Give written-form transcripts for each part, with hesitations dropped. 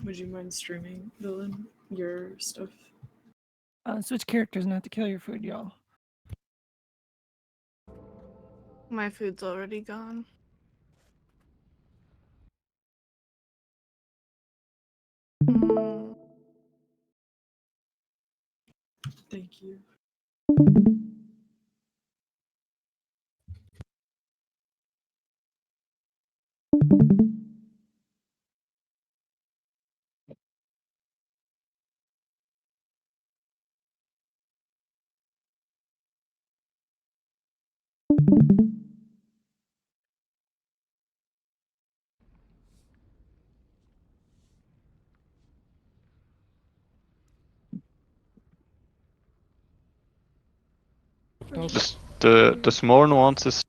Would you mind streaming, Dylan, your stuff? Switch characters not to kill your food, y'all. My food's already gone. Thank you. The small nuances.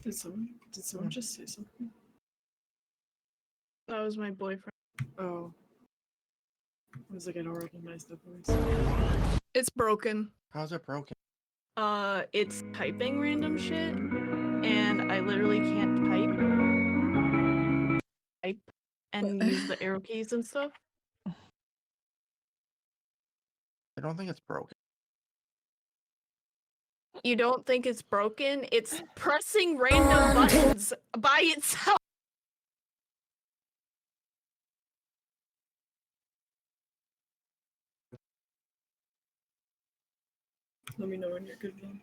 Did someone just say something? That was my boyfriend. Oh. I was like, I don't recognize the voice. It's broken. How's it broken? It's typing random shit, and I literally can't type and use the arrow keys and stuff. I don't think it's broken. You don't think it's broken? It's pressing random buttons by itself. Let me know when you're good, Vaughn.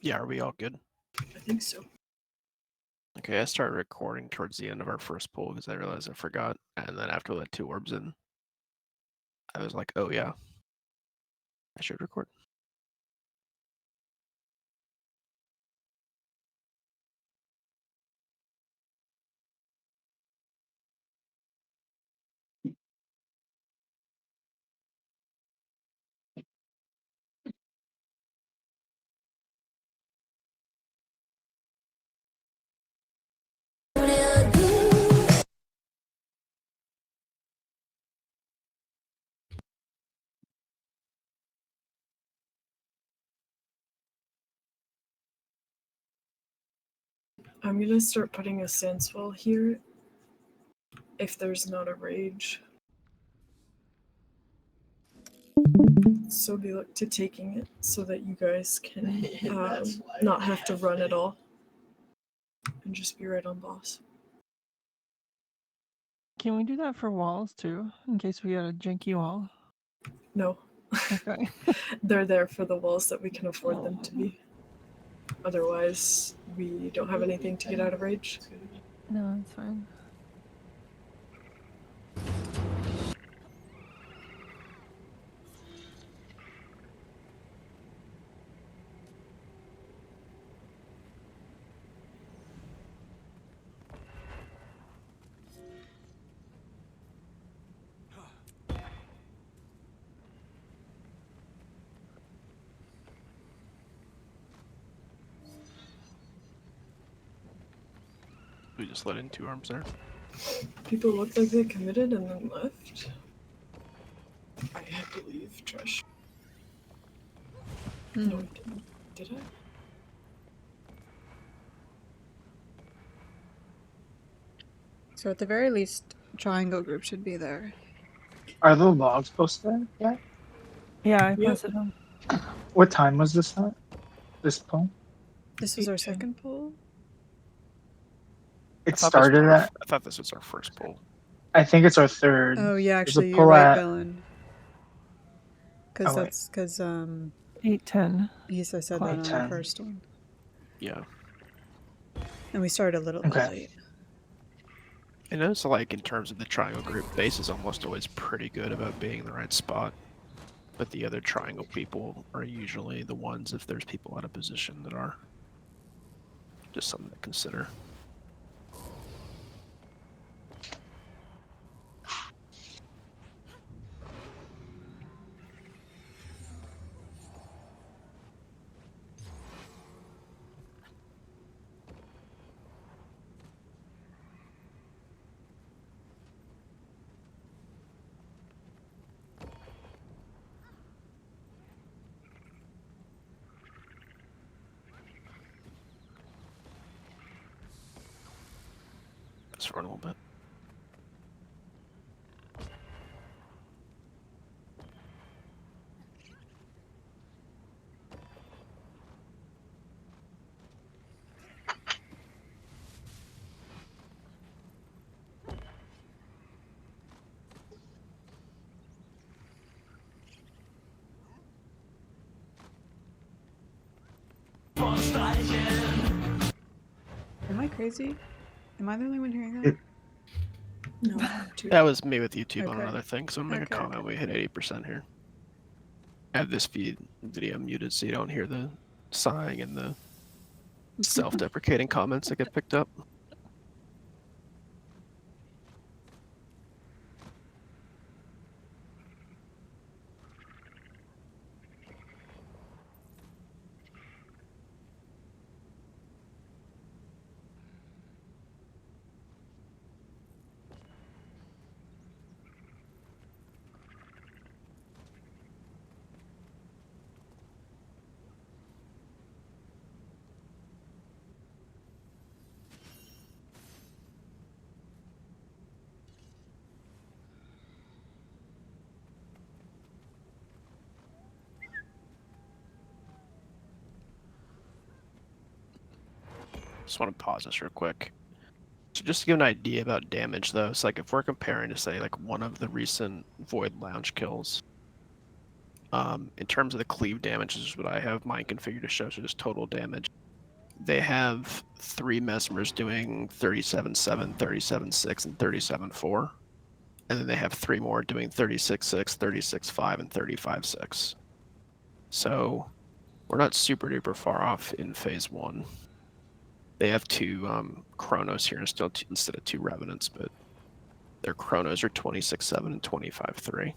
Yeah, are we all good? I think so. Okay, I started recording towards the end of our first poll because I realized I forgot. And then after we let 2 orbs in, I was like, oh yeah, I should record. I'm gonna start putting a Sandswell here if there's not a rage. So we look to taking it so that you guys can not have to run at all and just be right on boss. Can we do that for walls too, in case we got a janky wall? No. Okay. They're there for the walls that we can afford them to be. Otherwise, we don't have anything to get out of rage. No, it's fine. We just let in 2 arms there. People looked like they committed and then left. I believe trash. No, I didn't. Did I? So at the very least, Triangle Group should be there. Are the logs posted yet? Yeah, I Yep. posted them. What time was this at? This poll? This was our 8:10. second poll? It started at. I thought this was our first poll. I think it's our third. Oh yeah, There's a actually, you're poll right, at- Villain. Because Oh, wait. that's because 8:10. Issa said that on the 8:10. first one, Yeah. and we started a little bit Okay. late. I noticed, like, in terms of the triangle group, base is almost always pretty good about being in the right spot. But the other triangle people are usually the ones, if there's people out of position, that are. Just something to consider. just for a little bit. Am I crazy? Am I the only one hearing that? It- No, too. That was me with YouTube on Okay. another thing, so I'm making Okay, a comment. okay. We hit 80% here. I have this video muted so you don't hear the sighing and the self-deprecating comments that get picked up. Just want to pause this real quick. So just to give an idea about damage, though, it's like if we're comparing to say like one of the recent Void Lounge kills, in terms of the cleave damage, this is what I have mine configured to show, so just total damage. They have 3 Mesmers doing 37.7, 37.6, and 37.4. And then they have 3 more doing 36.6, 36.5, and 35.6. So we're not super duper far off in phase 1. They have 2 Chronos here instead of 2 Revenants, but their Chronos are 26.7 and 25.3.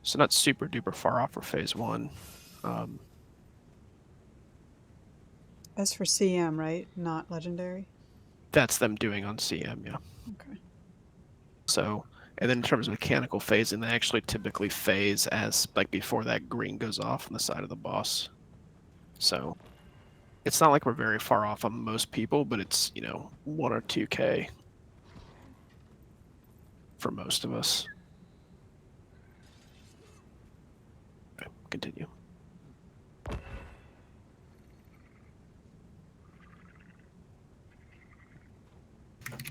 So not super duper far off for phase 1. As for CM, right? Not legendary? That's them doing on CM, yeah. Okay. So, and then in terms of mechanical phasing, they actually typically phase as like before that green goes off on the side of the boss. So it's not like we're very far off on most people, but it's, 1 or 2K for most of us. Okay, continue.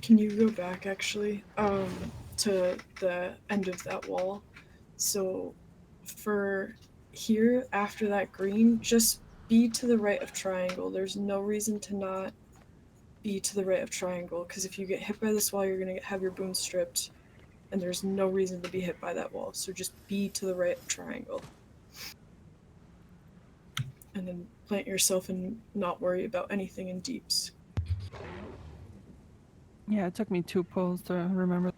Can you go back actually to the end of that wall? So for here after that green, just be to the right of triangle. There's no reason to not be to the right of triangle, because if you get hit by this wall, you're gonna have your boom stripped, and there's no reason to be hit by that wall. So just be to the right of triangle. And then plant yourself and not worry about anything in deeps. Yeah, it took me 2 pulls to remember.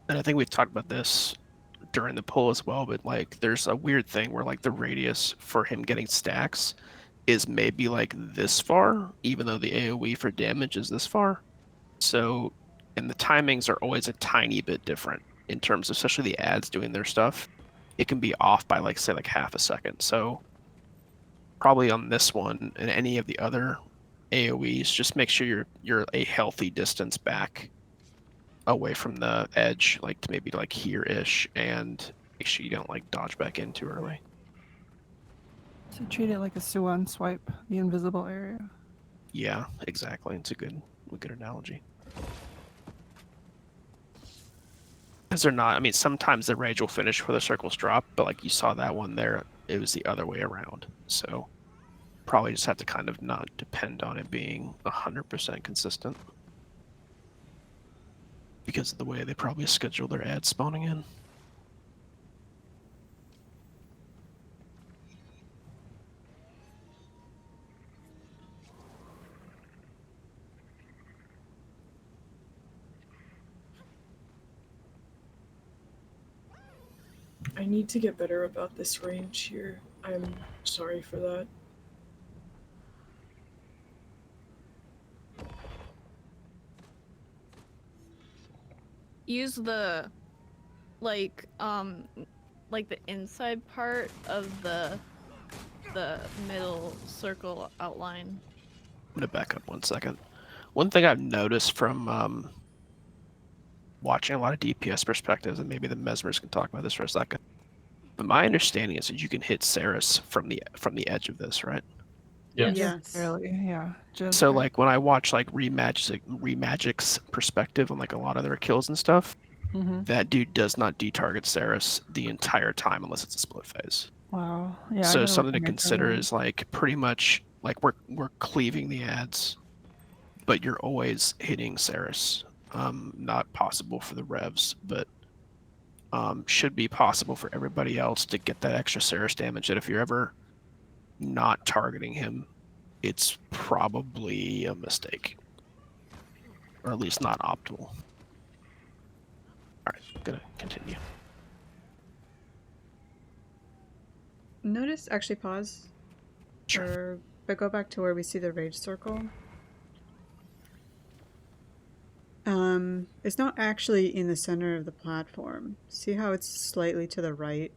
And I think we've talked about this during the pull as well, but like there's a weird thing where like the radius for him getting stacks is maybe like this far, even though the AoE for damage is this far. So, and the timings are always a tiny bit different in terms of, especially the ads doing their stuff. It can be off by like, say, like half a second. So probably on this one and any of the other AoEs, just make sure you're a healthy distance back away from the edge, like to maybe like here-ish, and make sure you don't like dodge back in too early. So treat it like a Suan swipe, the invisible area. Yeah, exactly. It's a good analogy. Because they're not, I mean, sometimes the rage will finish where the circles drop, but like you saw that one there, it was the other way around. So probably just have to kind of not depend on it being 100% consistent. Because of the way they probably schedule their ads spawning in. I need to get better about this range here. I'm sorry for that. Use the like the inside part of the middle circle outline. I'm gonna back up 1 second. One thing I've noticed from watching a lot of DPS perspectives, and maybe the Mesmers can talk about this for a second. But my understanding is that you can hit Saris from the edge of this, right? Yes. Yes. Barely, yeah. Just So like when I watch like Remagic's perspective on like a lot of their kills and stuff, Mm-hmm. that dude does not detarget Saris the entire time unless it's a split phase. Wow. Yeah. I So gotta look something to at my consider phone. is like pretty much like we're cleaving the ads, but you're always hitting Saris. Not possible for the revs, but should be possible for everybody else to get that extra Saris damage. That if you're ever not targeting him, it's probably a mistake, or at least not optimal. All right, gonna continue. Notice, actually pause. Sure. But go back to where we see the rage circle. It's not actually in the center of the platform. See how it's slightly to the right?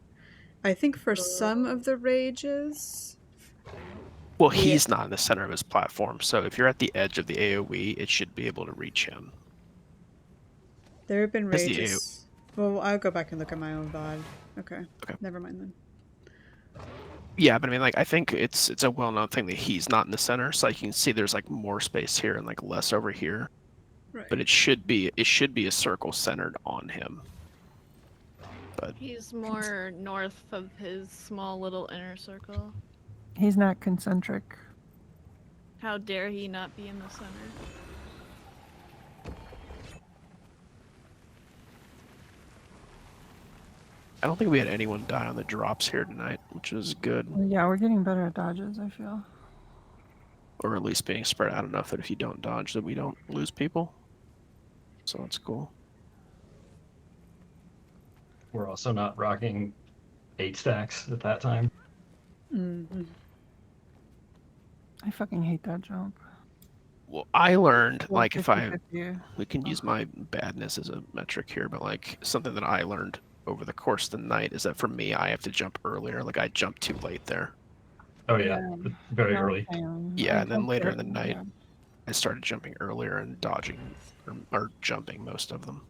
I think for some of the rages. Well, he's not in the center of his platform, so if you're at the edge of the AoE, it should be able to reach him. There have been As the rages. Well, I'll go back and look at my own VOD. Okay. Okay. Never mind then. Yeah, but I mean, like, I think it's a well-known thing that he's not in the center, so like, you can see there's like more space here and like less over here. Right. But it should be a circle centered on him. But He's more north of his small little inner circle. He's not concentric. How dare he not be in the center? I don't think we had anyone die on the drops here tonight, which is good, Yeah, we're getting better at dodges, I feel. or at least being spread out enough that if you don't dodge, that we don't lose people. So that's cool. We're also not rocking 8 stacks at that time. Mm-hmm. I fucking hate that jump. Well, I learned, Well, like, if I 50-50. we can use my badness as a metric here, but like something that I learned over the course of the night is that for me, I have to jump earlier. Like I jumped too late there. Oh yeah, very No, early. Yeah, I and then jumped later it, in the night, yeah. I started jumping earlier and dodging or jumping most of them.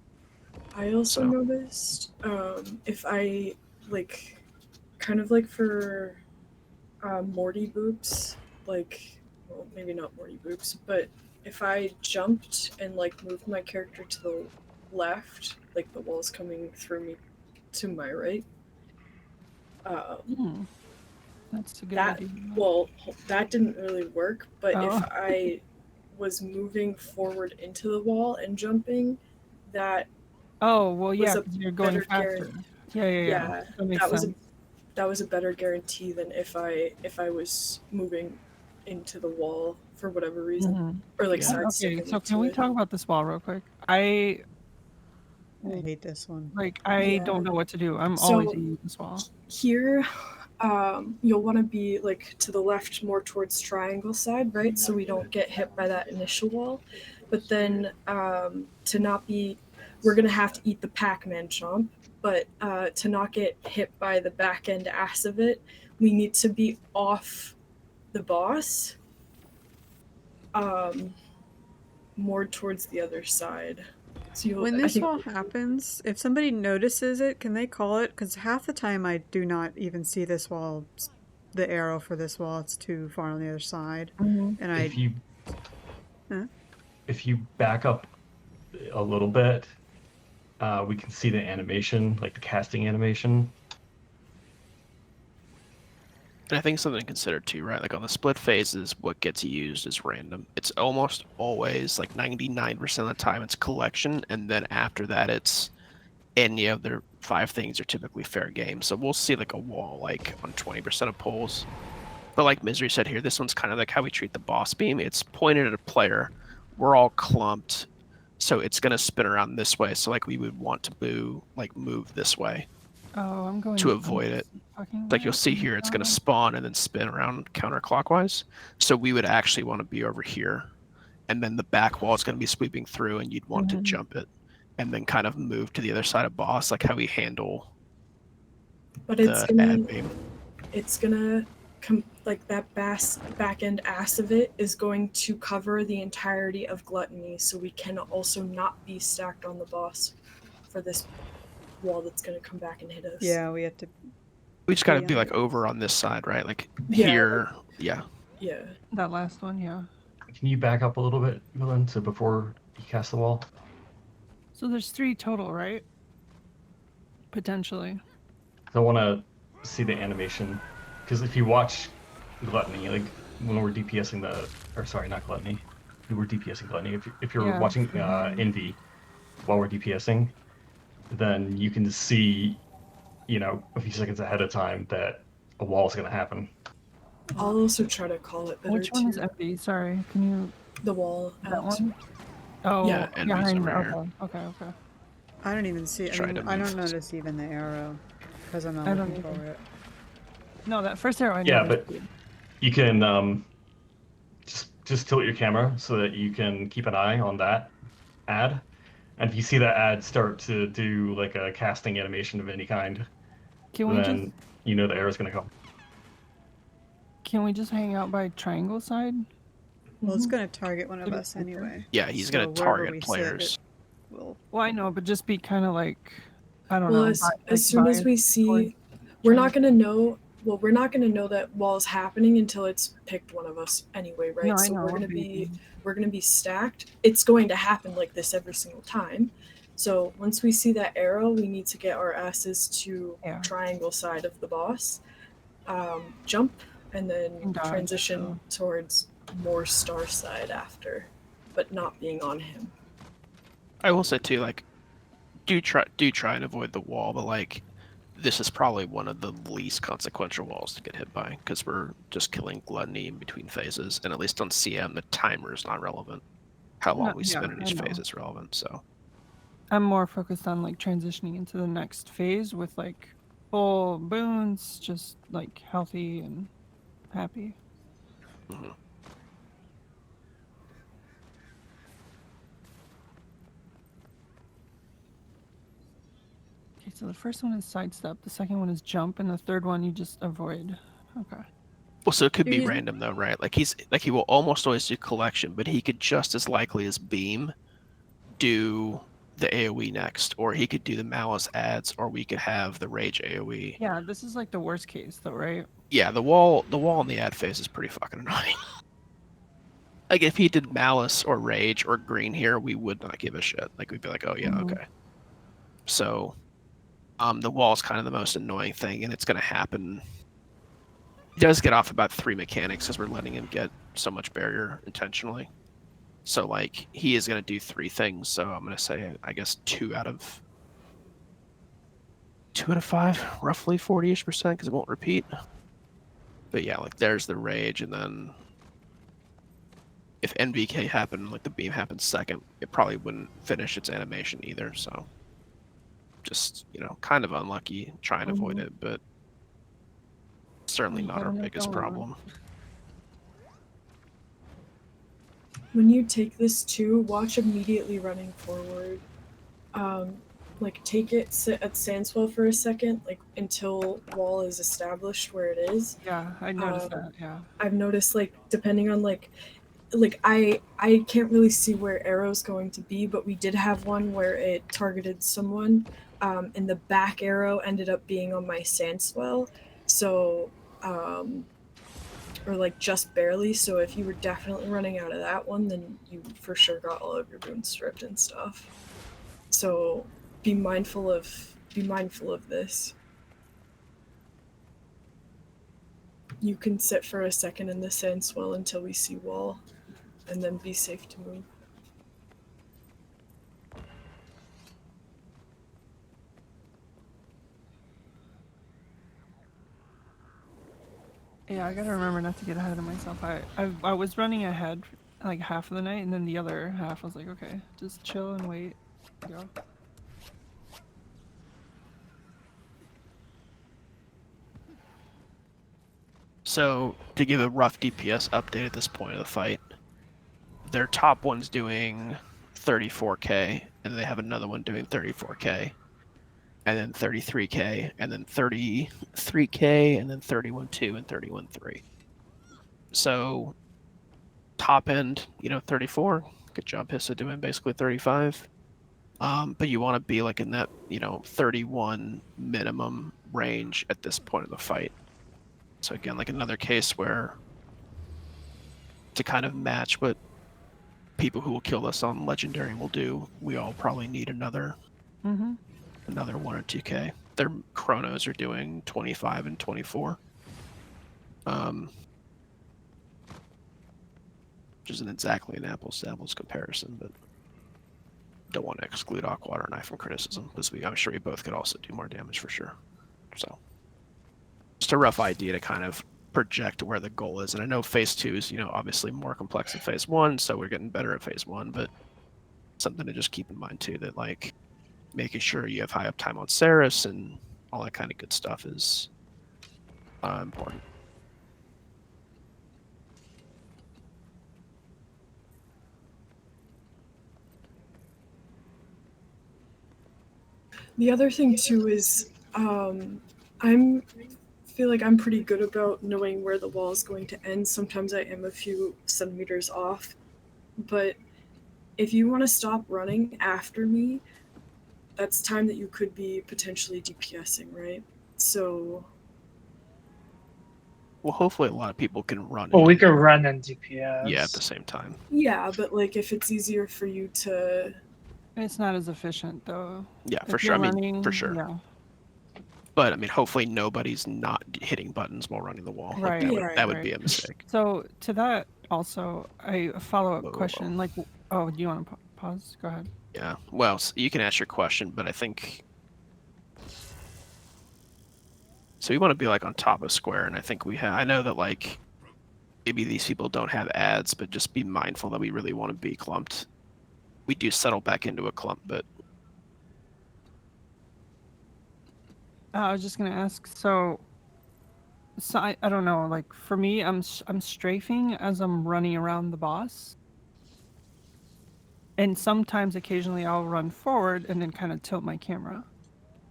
I also So- noticed if I like kind of like for Morty boops, like well maybe not Morty boops, but if I jumped and like moved my character to the left, like the wall's coming through me to my right. Hmm. That's a good That idea. well that didn't really work, but Oh. if I was moving forward into the wall and jumping, that Oh, well, was yeah, a 'cause you're going better faster. Yeah. yeah, That makes that was sense. that was a better guarantee than if I was moving into the wall for whatever reason, Mhm. or like Yeah. side Okay, stepping so into can we it. talk about this wall real quick? I hate this one. I Yeah. don't know what to do. I'm So- always eating this wall. Here, you'll want to be like to the left, more towards triangle side, right? So we don't get hit by that initial wall. But then to not be, we're gonna have to eat the Pac-Man chomp. But to not get hit by the back end ass of it, we need to be off the boss, more towards the other side. So you'll, When I this think- wall happens, if somebody notices it, can they call it? Because half the time I do not even see this wall, the arrow for this wall. It's too far on the other side, and If you if you back up a little bit, we can see the animation, like the casting animation. And I think something to consider too, right? Like on the split phases, what gets used is random. It's almost always like 99% of the time it's collection, and then after that it's any of their 5 things are typically fair game. So we'll see like a wall like on 20% of pulls. But like Misery said here, this one's kind of like how we treat the boss beam. It's pointed at a player. We're all clumped, so it's gonna spin around this way. So like we would want to move this way. Oh, I'm going to avoid it. Like you'll see here, it's going to spawn and then spin around counterclockwise. So we would actually want to be over here, and then the back wall is going to be sweeping through, and you'd want to jump it, and then kind of move to the other side of boss, like how we handle But the ad beam. it's gonna like that back end ass of it is going to cover the entirety of Gluttony, so we can also not be stacked on the boss for this wall that's gonna come back and hit us. Yeah, we have to. We just got to Yeah. be like over on this side, right? Like Yeah. here, yeah. Yeah. That last one, yeah. Can you back up a little bit, Milan, so before you cast the wall? So there's 3 total, right? Potentially. I want to see the animation, because if you watch Gluttony, like when we're DPSing or sorry, not Gluttony, we were DPSing Gluttony. If you're Yeah. watching Envy while we're DPSing, then you can see, a few seconds ahead of time that a wall is going to happen. I'll also try to call it better Which one is too. empty? Sorry, can you... The wall. That one? Oh, Yeah, Envy's behind over the... here. Okay. I don't even see. Try to I move. don't notice even the arrow because I'm not I don't looking for either. it. No, that first arrow I Yeah, noticed. but you can just tilt your camera so that you can keep an eye on that ad, and if you see that ad start to do like a casting animation of any kind, Can we then you know the arrow's going to come. just hang out by triangle side? Well, it's going to target one of Did it us get there? anyway. Yeah, he's So going to wherever target we sit, players. Well, Well, I know, but just be kind of like, I don't Well, know. as soon as we see, we're not gonna know. Well, we're not gonna know that wall's happening until it's picked one of us anyway, right? No, I so know. we're gonna be stacked. It's going to happen like this every single time. So once we see that arrow, we need to get our asses to Yeah. triangle side of the boss, jump, and then And dodge, transition towards more star side after, but not being on him. I will say too, like, do try and avoid the wall, but like, this is probably one of the least consequential walls to get hit by because we're just killing Gluttony in between phases, and at least on CM the timer is not relevant. How long we spend in I each know. phase is relevant. So I'm more focused on like transitioning into the next phase with like full boons, just like healthy and happy. mhm. Okay, so the first one is sidestep, the second one is jump, and the third one you just avoid. Okay. Well, so it could be He's- random though, right? Like he will almost always do collection, but he could just as likely as beam do the AoE next, or he could do the malice ads, or we could have the rage AoE. Yeah, this is like the worst case though, right? Yeah, the wall in the ad phase is pretty fucking annoying. Like if he did malice or rage or green here, we would not give a shit. Like we'd be like, oh yeah, Mhm. okay. So, the wall is kind of the most annoying thing, and it's gonna happen. He does get off about 3 mechanics because we're letting him get so much barrier intentionally. So like he is gonna do 3 things. So I'm gonna say I guess 2 out of 5, roughly 40-ish% because it won't repeat. But yeah, like there's the rage, and then if NVK happened, like the beam happened second, it probably wouldn't finish its animation either. So just, kind of unlucky. Try and avoid it, but certainly You not our gotta make biggest a lot. problem. When you take this too, watch immediately running forward. Like take it, sit at Sandswell for a second, like until wall is established where it is. Yeah, I noticed that. Yeah. I've noticed like depending on like I can't really see where arrow's going to be, but we did have one where it targeted someone, and the back arrow ended up being on my Sandswell, so or like just barely. So if you were definitely running out of that one, then you for sure got all of your boons stripped and stuff. So be mindful of this. You can sit for a second in the Sandswell until we see wall, and then be safe to move. Yeah, I gotta remember not to get ahead of myself. I was running ahead like half of the night, and then the other half I was like, okay, just chill and wait. Go. So to give a rough DPS update at this point of the fight, their top one's doing 34k, and they have another one doing 34k, and then 33k, and then 33k, and then 31.2 and 31.3. So top end, 34. Good job, Hissa, doing basically 35. But you want to be like in that, 31 minimum range at this point of the fight. So again, like another case where to kind of match what people who will kill us on Legendary will do, we all probably need another 1 or 2k. Their chronos are doing 25 and 24. Which isn't exactly an apples to apples comparison, but don't want to exclude Aquawater Knife from criticism, because I'm sure we both could also do more damage for sure. So just a rough idea to kind of project where the goal is. And I know phase 2 is, obviously more complex than phase 1, so we're getting better at phase 1, but something to just keep in mind too, that like making sure you have high uptime on Ceres and all that kind of good stuff is important. The other thing too is feel like I'm pretty good about knowing where the wall is going to end. Sometimes I am a few centimeters off, but if you want to stop running after me, that's time that you could be potentially DPSing, right? So Well, hopefully a lot of people can run. Well, and we do- could run in DPS. Yeah, at the same time. yeah, but like if it's easier for you to It's not as efficient though. Yeah, If for sure. you're I mean, running, for sure. Yeah. But I mean, hopefully nobody's not hitting buttons while running the wall. Like, Right, that would, right, that would right. be a mistake. So to that also, a follow-up Whoa, whoa, whoa. question. Like, oh, do you want to pause? Go ahead. Yeah. Well, you can ask your question, but I think so. We want to be like on top of square, and I think we have. I know that like maybe these people don't have ads, but just be mindful that we really want to be clumped. We do settle back into a clump, but I was just gonna ask. So I don't know. Like for me, I'm strafing as I'm running around the boss, and sometimes, occasionally, I'll run forward and then kind of tilt my camera.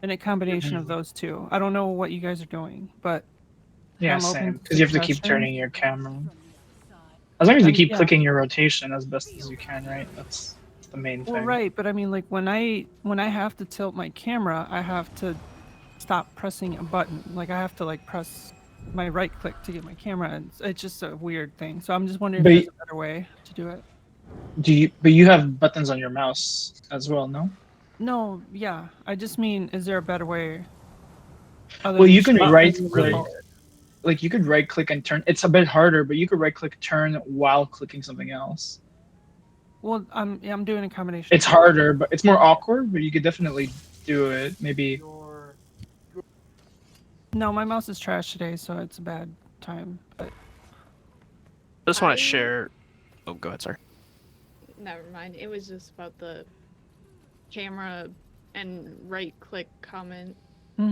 And a combination of those two. I don't know what you guys are doing, but Yeah, I'm open same. to Because you have to keep suggestions. turning your camera. As long as you keep yeah. clicking your rotation as best as you can, right? That's the main Well, thing. right, but I mean, like when I have to tilt my camera, I have to stop pressing a button. Like I have to like press my right click to get my camera. And it's just a weird thing. So I'm just wondering But if there's a better way to do it. But you have buttons on your mouse as well, no? No, yeah. I just mean, is there a better way? other Well, than you can strafing right the click. default? Like you could right click and turn. It's a bit harder, but you could right click turn while clicking something else. Well, I'm doing a combination. It's harder, but it's more awkward. But you could definitely do it. Maybe. No, my mouse is trash today, so it's a bad time. But I just want I- to share. Oh, go ahead, sorry. Never mind. It was just about the camera and right click comment. go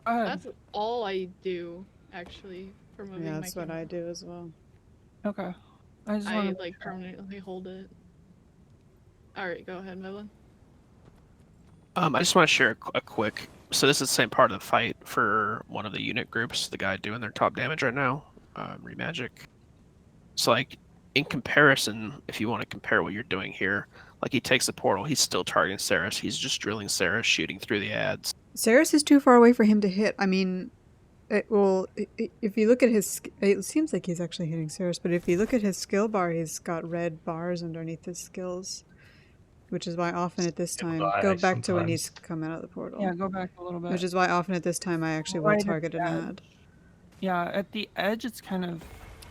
ahead. That's all I do actually for moving Yeah, my that's what camera. I do as well. Okay. I just I want like permanently hold it. All right, go ahead, Melvin. I just want to share a quick. So this is the same part of the fight for one of the unit groups. The guy doing their top damage right now, Remagic. So like in comparison, if you want to compare what you're doing here, like he takes the portal, he's still targeting Ceres. He's just drilling Ceres, shooting through the ads. Ceres is too far away for him to hit. I mean, if you look at his, it seems like he's actually hitting Ceres, but if you look at his skill bar, he's got red bars underneath his skills, which is why often at this time, die go back to when sometimes. he's come out of the portal. yeah, go back a little bit. Which is why often at this time I actually will Right at target the an edge. ad. Yeah, at the edge, it's kind of.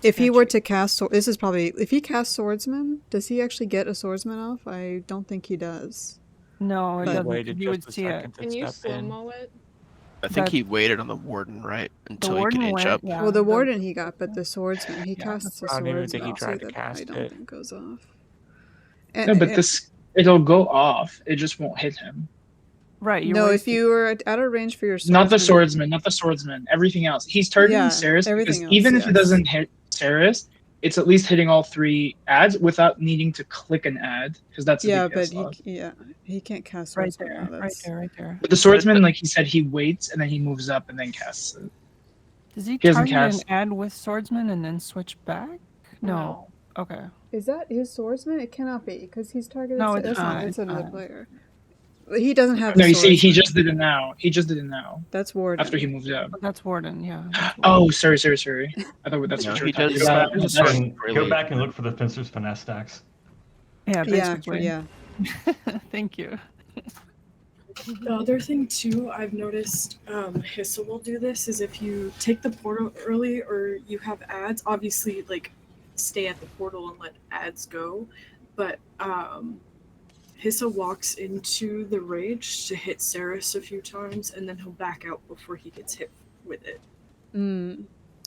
If he were sketchy. to cast, this is probably, if he casts Swordsman, does he actually get a Swordsman off? I don't think he does. No, it But- doesn't. Waited You would just a see it. second to Can you step slow in. mo it? I think That- he waited on the warden, right, The until he warden could inch went. up. Yeah, Well, the warden he got, but the Swordsman, he Yeah, casts a I don't even think Swordsman he tried too to that cast I don't it. think goes off. No, but this it'll go off. It just won't hit him. Right. You're No, if wasting- you were out of range for your Not the swordsman, not the swordsman. Everything else. He's targeting Yeah, Ceres because everything else, even if it yes. doesn't hit Ceres, it's at least hitting all 3 ads without needing to click an ad because that's a Yeah, DPS but loss. he can't cast right swordsman there, now. right That's there, right there. But the swordsman, like he said, he waits and then he moves up and then casts it. Does he He doesn't target cast- an ad with swordsman and then switch back? No. Okay. Is that his swordsman? It cannot be because he's targeted. No, it's that's not, That's it's another not. player. He doesn't have. No, the you see, he swordsman. just did it now. He just did it now That's Warden. after he moved up. But that's Warden, yeah. that's Warden. Oh, sorry. I thought that's Yeah, what you he were talking does about. go back- That's- Really- Go back and look for the Pincers finesse stacks. Yeah, Yeah, basically. yeah. Thank you. The other thing too, I've noticed Hissa will do this is if you take the portal early or you have ads, obviously like stay at the portal and let ads go. But Hissa walks into the rage to hit Ceres a few times and then he'll back out before he gets hit with it.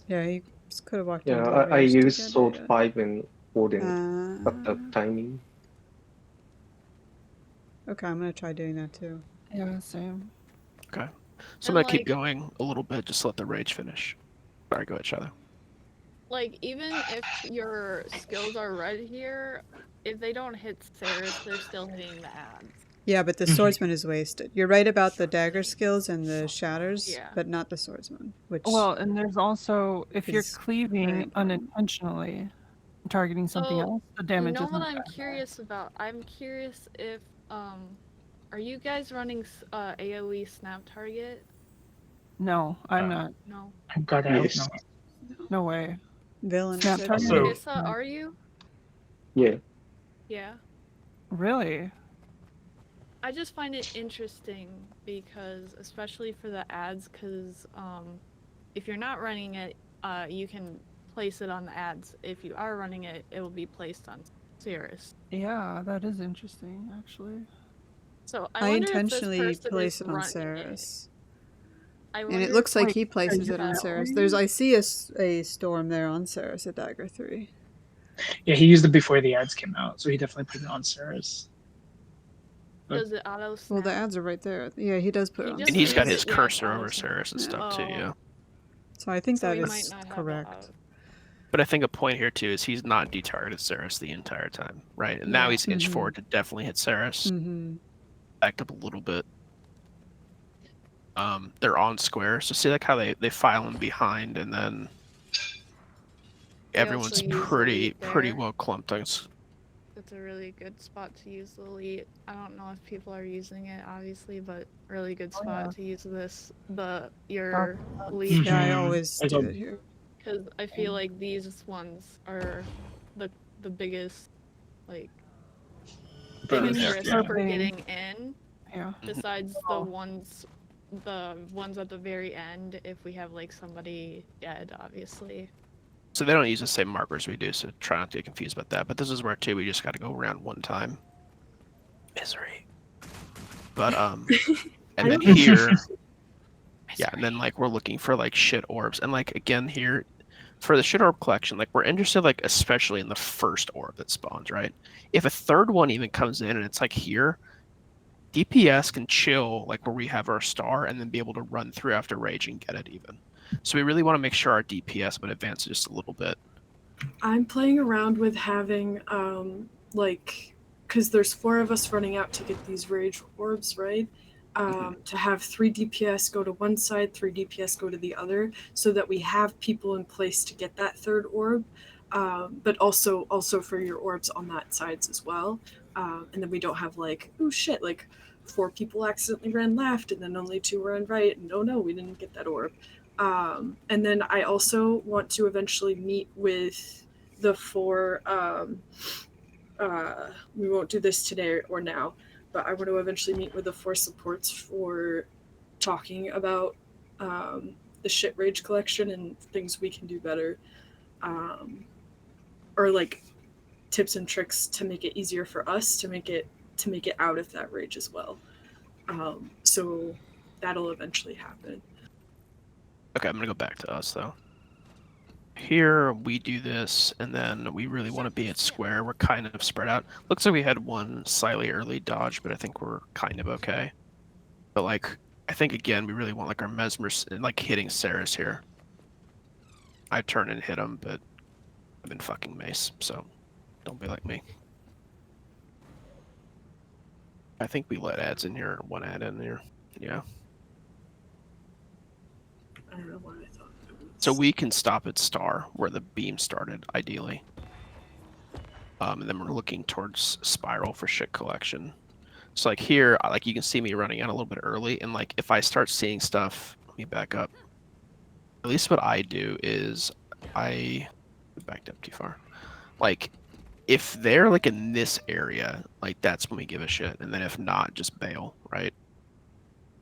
Yeah, he could have walked. Yeah, into the I rage to use get Sword it. 5 and Warden at the timing. Okay, I'm gonna try doing that too. Yeah, same. Okay. So And, I'm gonna keep like- going a little bit, just let the rage finish. Sorry, go ahead, Shadow. Like, even if your skills are red here, if they don't hit Ceres, they're still hitting the ads. Yeah, but the swordsman is wasted. You're right about the dagger skills and the shatters, Yeah. but not the swordsman. Which Well, and there's also if you're is very cleaving important. unintentionally, targeting something So, else, the You damage know isn't what I'm that bad. curious about? I'm curious if, are you guys running AoE snap target? No, I'm not. No. Oh, God, I hope Yes. not. No way. villain. Snap is it? target? So- Issa, are you? Yeah. Yeah. Really? I just find it interesting because, especially for the ads, because if you're not running it, you can place it on the ads. If you are running it, it will be placed on Ceres. Yeah, that is interesting, actually. So I wonder if this intentionally person place is it on running Ceres. I And wonder it looks like Wait, he places you it on that Ceres. way? I see a storm there on Ceres at Dagger 3. Yeah, he used it before the ads came out, so he definitely put it on Ceres. does it auto snap? Well, the ads are right there. Yeah, he does put it He on just And he's got Ceres. his Yeah, cursor auto over snap. Ceres and stuff too, Oh. yeah. So I think So that he is might not have correct. auto. But I think a point here too is he's not detargeted Ceres the entire time, right? And now Yeah. he's inched Mhm. forward to definitely hit Ceres. Mm-hmm. Backed up a little bit. They're on square, so see like how they file in behind, and then They everyone's also use the pretty lead pretty there. well clumped. It's a really good spot to use the elite. I don't know if people are using it, obviously, but really good Oh, spot yeah. to use your elite. Yeah, I Mhm. always I do don't- it here. Because I feel like these ones are the biggest like Burn, biggest yeah. risk Yeah. for getting in. Yeah. Besides Oh. the ones at the very end, if we have like somebody dead, obviously. So they don't use the same markers we do, so try not to get confused about that. But this is where too we just got to go around one time. Misery. But and then here, yeah, and then like we're looking for like shit orbs, and like again here, for the shit orb collection, like we're interested like especially in the first orb that spawns, right? If a third one even comes in and it's like here, DPS can chill like where we have our star and then be able to run through after rage and get it even. So we really want to make sure our DPS would advance just a little bit. I'm playing around with having like because there's 4 of us running out to get these rage orbs, right? To have 3 DPS go to one side, 3 DPS go to the other, so that we have people in place to get that third orb, but also for your orbs on that sides as well, and then we don't have like, oh shit, like 4 people accidentally ran left and then only 2 ran right, and oh no, we didn't get that orb. And then I also want to eventually meet with the 4 we won't do this today or now, but I want to eventually meet with the 4 supports for talking about the shit rage collection and things we can do better, or like tips and tricks to make it easier for us to make it out of that rage as well. So that'll eventually happen. Okay, I'm gonna go back to us though. Here we do this, and then we really want to be at square. We're kind of spread out. Looks like we had one slightly early dodge, but I think we're kind of okay. But like, I think again, we really want like our Mesmer, like hitting Saris here. I turn and hit him, but I've been fucking mace, so don't be like me. I think we let ads in here, one ad in there. Yeah. I don't know why I thought it was. So we can stop at star where the beam started, ideally. And then we're looking towards spiral for shit collection. So like here, like you can see me running out a little bit early, and like if I start seeing stuff, let me back up. At least what I do is I backed up too far. Like if they're like in this area, like that's when we give a shit, and then if not, just bail, right?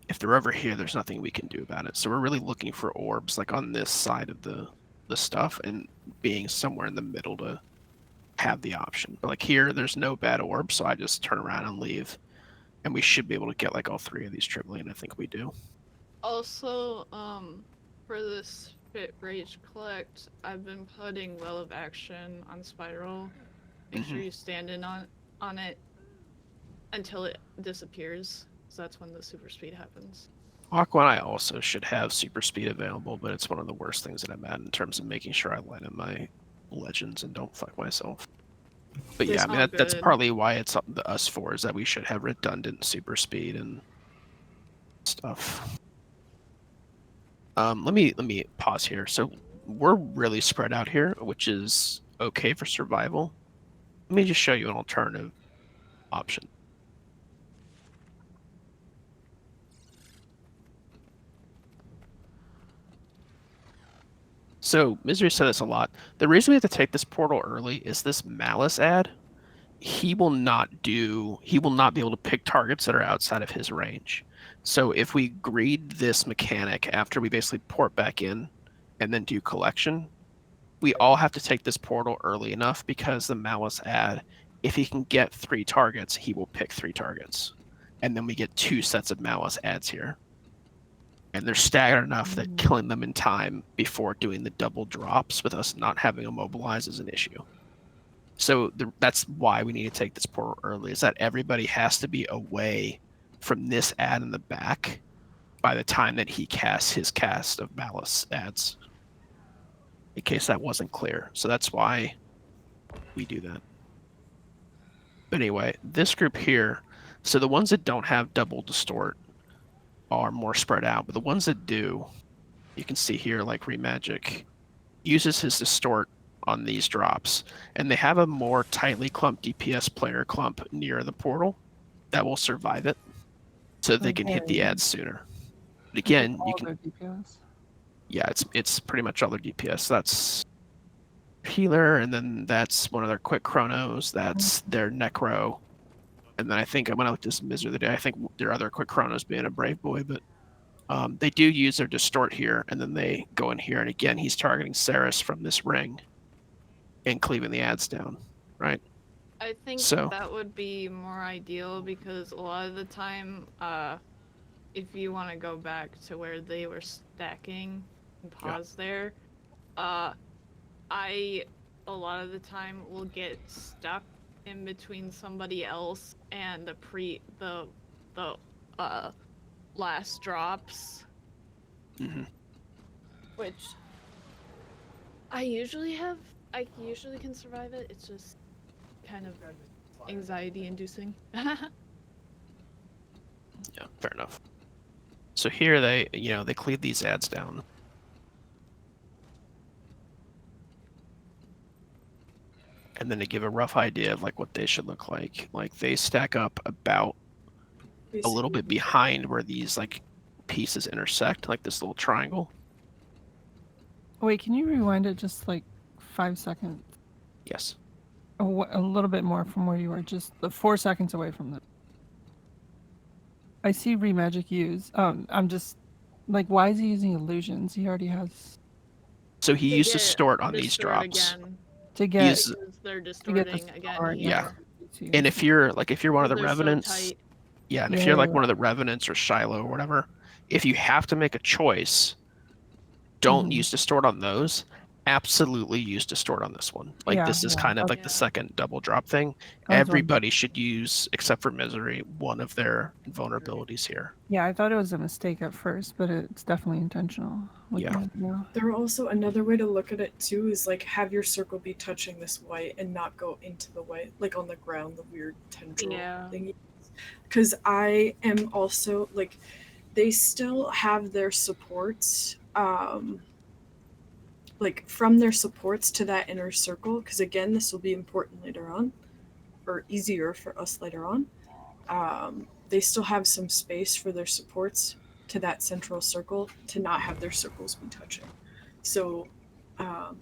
If they're over here, there's nothing we can do about it. So we're really looking for orbs like on this side of the stuff and being somewhere in the middle to have the option. But like here, there's no bad orbs, so I just turn around and leave. And we should be able to get like all 3 of these Tribly, I think we do. Also, for this Fit Rage Collect, I've been putting Well of Action on Spiral. Make sure you stand in on it until it disappears. So that's when the super speed happens. Aqua and I also should have super speed available, but it's one of the worst things that I'm at in terms of making sure I line up my legends and don't fuck myself. But yeah, I mean that's partly why it's something to us for, is that we should have redundant super speed and stuff. Let me pause here. So we're really spread out here, which is okay for survival. Let me just show you an alternative option. So Misery said this a lot. The reason we have to take this portal early is this Malice ad. He will not be able to pick targets that are outside of his range. So if we greed this mechanic after we basically port back in and then do collection, we all have to take this portal early enough, because the Malice ad, if he can get 3 targets, he will pick 3 targets. And then we get 2 sets of Malice ads here. And they're staggered enough that killing them in time before doing the double drops with us not having immobilize is an issue. So that's why we need to take this portal early, is that everybody has to be away from this ad in the back by the time that he casts his cast of Malice ads. In case that wasn't clear. So that's why we do that. But anyway, this group here, so the ones that don't have double distort are more spread out, but the ones that do, you can see here, like Remagic uses his distort on these drops, and they have a more tightly clumped DPS player clump near the portal that will survive it, so they can hit the ads sooner. But again, you can. DPS? Yeah, it's pretty much all their DPS. That's healer, and then that's one of their quick chronos. That's their necro. And then I think when I looked at this Misery the other day, I think their other quick chronos being a Brave Boy, but they do use their distort here, and then they go in here, and again, he's targeting Saris from this ring and cleaving the ads down, right? I think So- that would be more ideal, because a lot of the time, if you want to go back to where they were stacking and pause there, I a lot of the time will get stuck in between somebody else and the last drops, which I usually can survive it. It's just kind of anxiety inducing. Yeah, fair enough. So here they cleave these ads down. And then they give a rough idea of like what they should look like. Like they stack up about a little bit behind where these like pieces intersect, like this little triangle. Wait, can you rewind it just like 5 seconds? Yes. A little bit more from where you were, just 4 seconds away from them. I see Remagic use. I'm just like, why is he using illusions? He already has. So he To used to get store it on these distort drops. again, To get He's- because they're to get distorting the again. star, Yeah. yeah. And if you're one of the They're so revenants, tight. yeah, and if you're like Yeah. one of the revenants or Shiloh or whatever, if you have to make a choice, don't Mhm. use distort on those. absolutely use Distort on this one. Like Yeah, this is yeah, kind of that's- like the Yeah. second double drop thing. I was wondering. Everybody should use, except for Misery, one of their vulnerabilities here. Yeah, I thought it was a mistake at first, but it's definitely intentional. Yeah. There are also another way to look at it too is like have your circle be touching this white and not go into the white, like on the ground, the weird tendril Yeah. thing. Because I am also like, they still have their supports, like from their supports to that inner circle. Because again, this will be important later on, or easier for us later on. They still have some space for their supports to that central circle to not have their circles be touching. So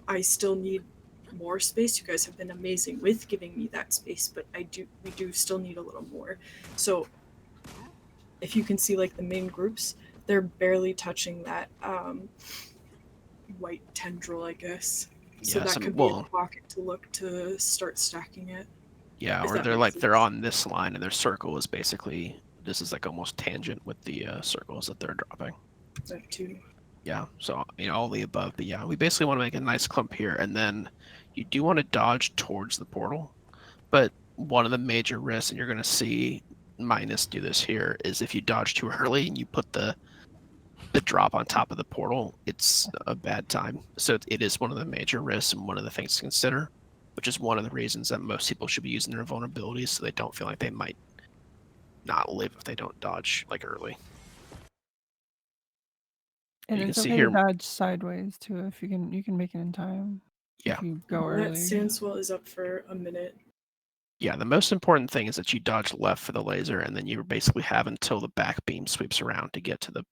I still need more space. You guys have been amazing with giving me that space, but we do still need a little more. So if you can see like the main groups, they're barely touching that white tendril, I guess. So Yeah, that some- could be well- a pocket to look to start stacking it. Yeah, If or that they're makes like they're sense. on this line and their circle is basically, this is like almost tangent with the circles that they're dropping. That too. Yeah, so all the above, but yeah, we basically want to make a nice clump here, and then you do want to dodge towards the portal. But one of the major risks, and you're going to see Minus do this here, is if you dodge too early and you put the drop on top of the portal, it's a bad time. So it is one of the major risks and one of the things to consider, which is one of the reasons that most people should be using their vulnerabilities so they don't feel like they might not live if they don't dodge like early. And You it's can see okay here- to dodge sideways too if you can make it in time. Yeah. If you go That early. Sandswell is up for a minute. Yeah, the most important thing is that you dodge left for the laser, and then you basically have until the back beam sweeps around to get to the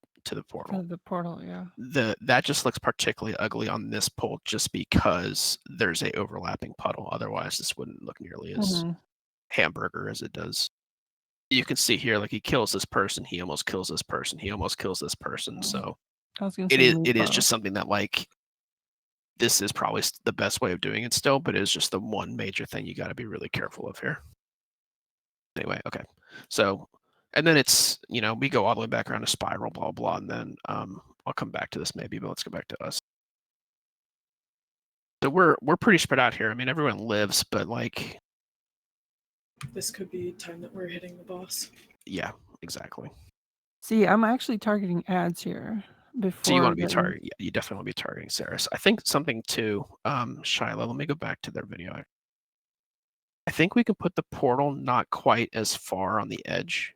portal. For the portal, yeah. That just looks particularly ugly on this pull just because there's a overlapping puddle. Otherwise, this wouldn't look nearly as Mhm. hamburger as it does. You can see here, like he kills this person, he almost kills this person, he almost kills this person. So I was gonna it say is Meatball. just something that like this is probably the best way of doing it still, but it's just the one major thing you got to be really careful of here. Anyway, okay. So, and then it's, we go all the way back around to spiral, blah, blah, and then I'll come back to this maybe, but let's go back to us. So we're pretty spread out here. I mean, everyone lives, but like, This could be time that we're hitting the boss. yeah, exactly. See, I'm actually targeting ads here before. So you want to be getting- targeting, yeah, you definitely want to be targeting Saris. I think something too, Shiloh, let me go back to their video. I think we can put the portal not quite as far on the edge.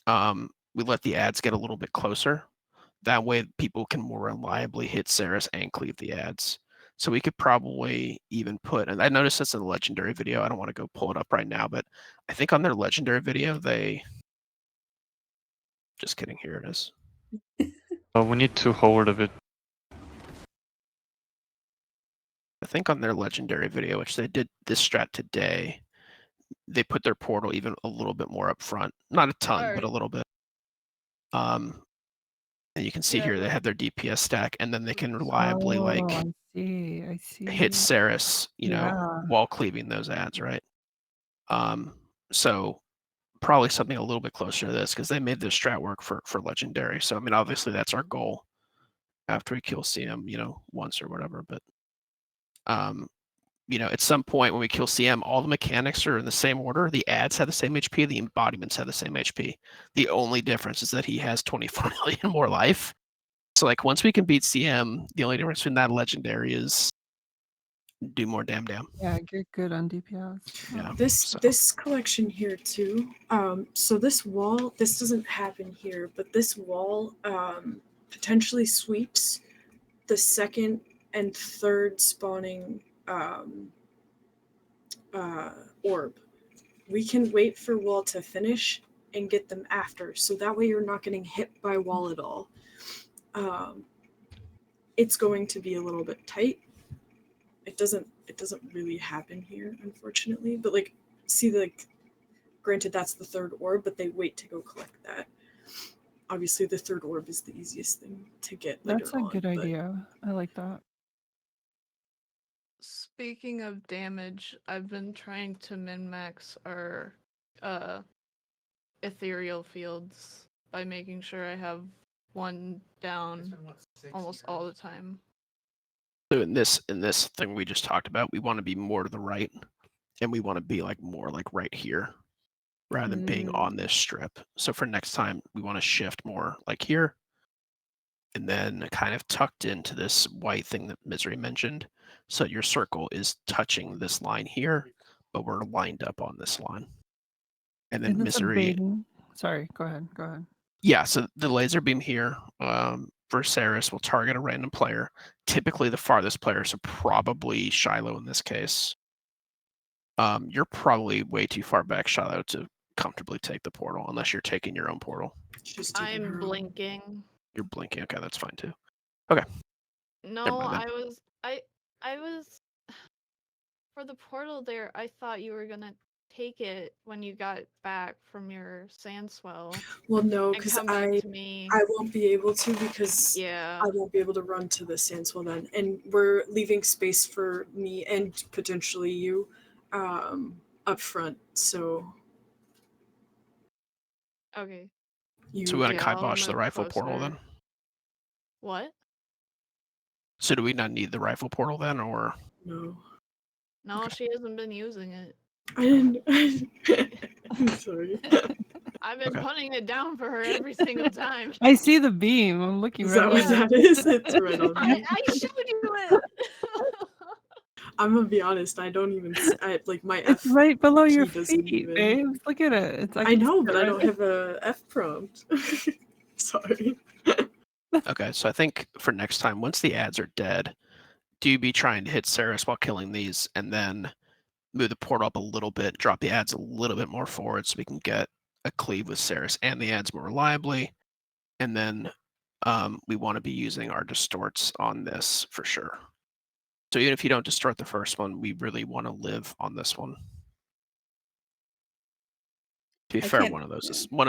We let the ads get a little bit closer. That way people can more reliably hit Saris and cleave the ads. So we could probably even put, and I noticed this in the legendary video. I don't want to go pull it up right now, but I think on their legendary video, just kidding, here it is. We need to hold a bit. I think on their legendary video, which they did this strat today, they put their portal even a little bit more up front. Not a ton, but a Alright. little bit. And you can see Yeah, here they like- have their DPS stack, and then they can reliably Oh, like I see. hit Saris, Yeah. while cleaving those ads, right? So probably something a little bit closer to this because they made this strat work for legendary. So I mean, obviously that's our goal after we kill CM, once or whatever. But at some point when we kill CM, all the mechanics are in the same order. The ads have the same HP, the embodiments have the same HP. The only difference is that he has 24 million more life. So like once we can beat CM, the only difference between that and legendary is do more damn. Yeah, get good on DPS. Yeah. This collection here too. So this wall, this doesn't happen here, but this wall potentially sweeps the second and third spawning orb. We can wait for wall to finish and get them after, so that way you're not getting hit by wall at all. It's going to be a little bit tight. It doesn't really happen here, unfortunately. But like, see, granted that's the third orb, but they wait to go collect that. Obviously, the third orb is the easiest thing to get later That's a on, good but idea. I like that. Speaking of damage, I've been trying to min-max our ethereal fields by making sure I have one down almost all the time. So in this thing we just talked about, we want to be more to the right, and we want to be like more like right here, rather than being on this strip. So for next time, we want to shift more like here, and then kind of tucked into this white thing that Misery mentioned. So your circle is touching this line here, but we're lined up on this line. And then And it's a Misery. big. Sorry, go ahead. Go ahead. Yeah, so the laser beam here for Saris will target a random player. Typically, the farthest player, so probably Shiloh in this case. You're probably way too far back, Shiloh, to comfortably take the portal, unless you're taking your own portal. She's taking her I'm own. blinking. You're blinking. Okay, that's fine too. No, mind I was for the portal there. I thought you were gonna take it when you got back from your Sandswell Well, no, and because come back to me. I won't be able to because Yeah. I won't be able to run to the Sandswell then, and we're leaving space for me and potentially you, up front. So Okay. you. So we want to Yeah, I'll kibosh the move rifle portal closer. then? What? So do we not need the rifle portal then, or? No, No, Okay. she hasn't been using it. I didn't. I'm sorry. I've been Okay. putting it down for her every single time. I see the beam. I'm looking Is right that at what it. that is? It's right on I, me. I showed you it. I'm gonna be honest. I don't even. Like my It's F. right below your key doesn't feet, even- babes. Look at it. It's I can know, see but it I right don't have a F prompt. Sorry. Okay, so I think for next time, once the ads are dead, do you be trying to hit Saris while killing these, and then move the portal up a little bit, drop the ads a little bit more forward so we can get a cleave with Saris and the ads more reliably. And then we want to be using our distorts on this for sure. So even if you don't distort the first one, we really want to live on this one. To be I fair, can't- one of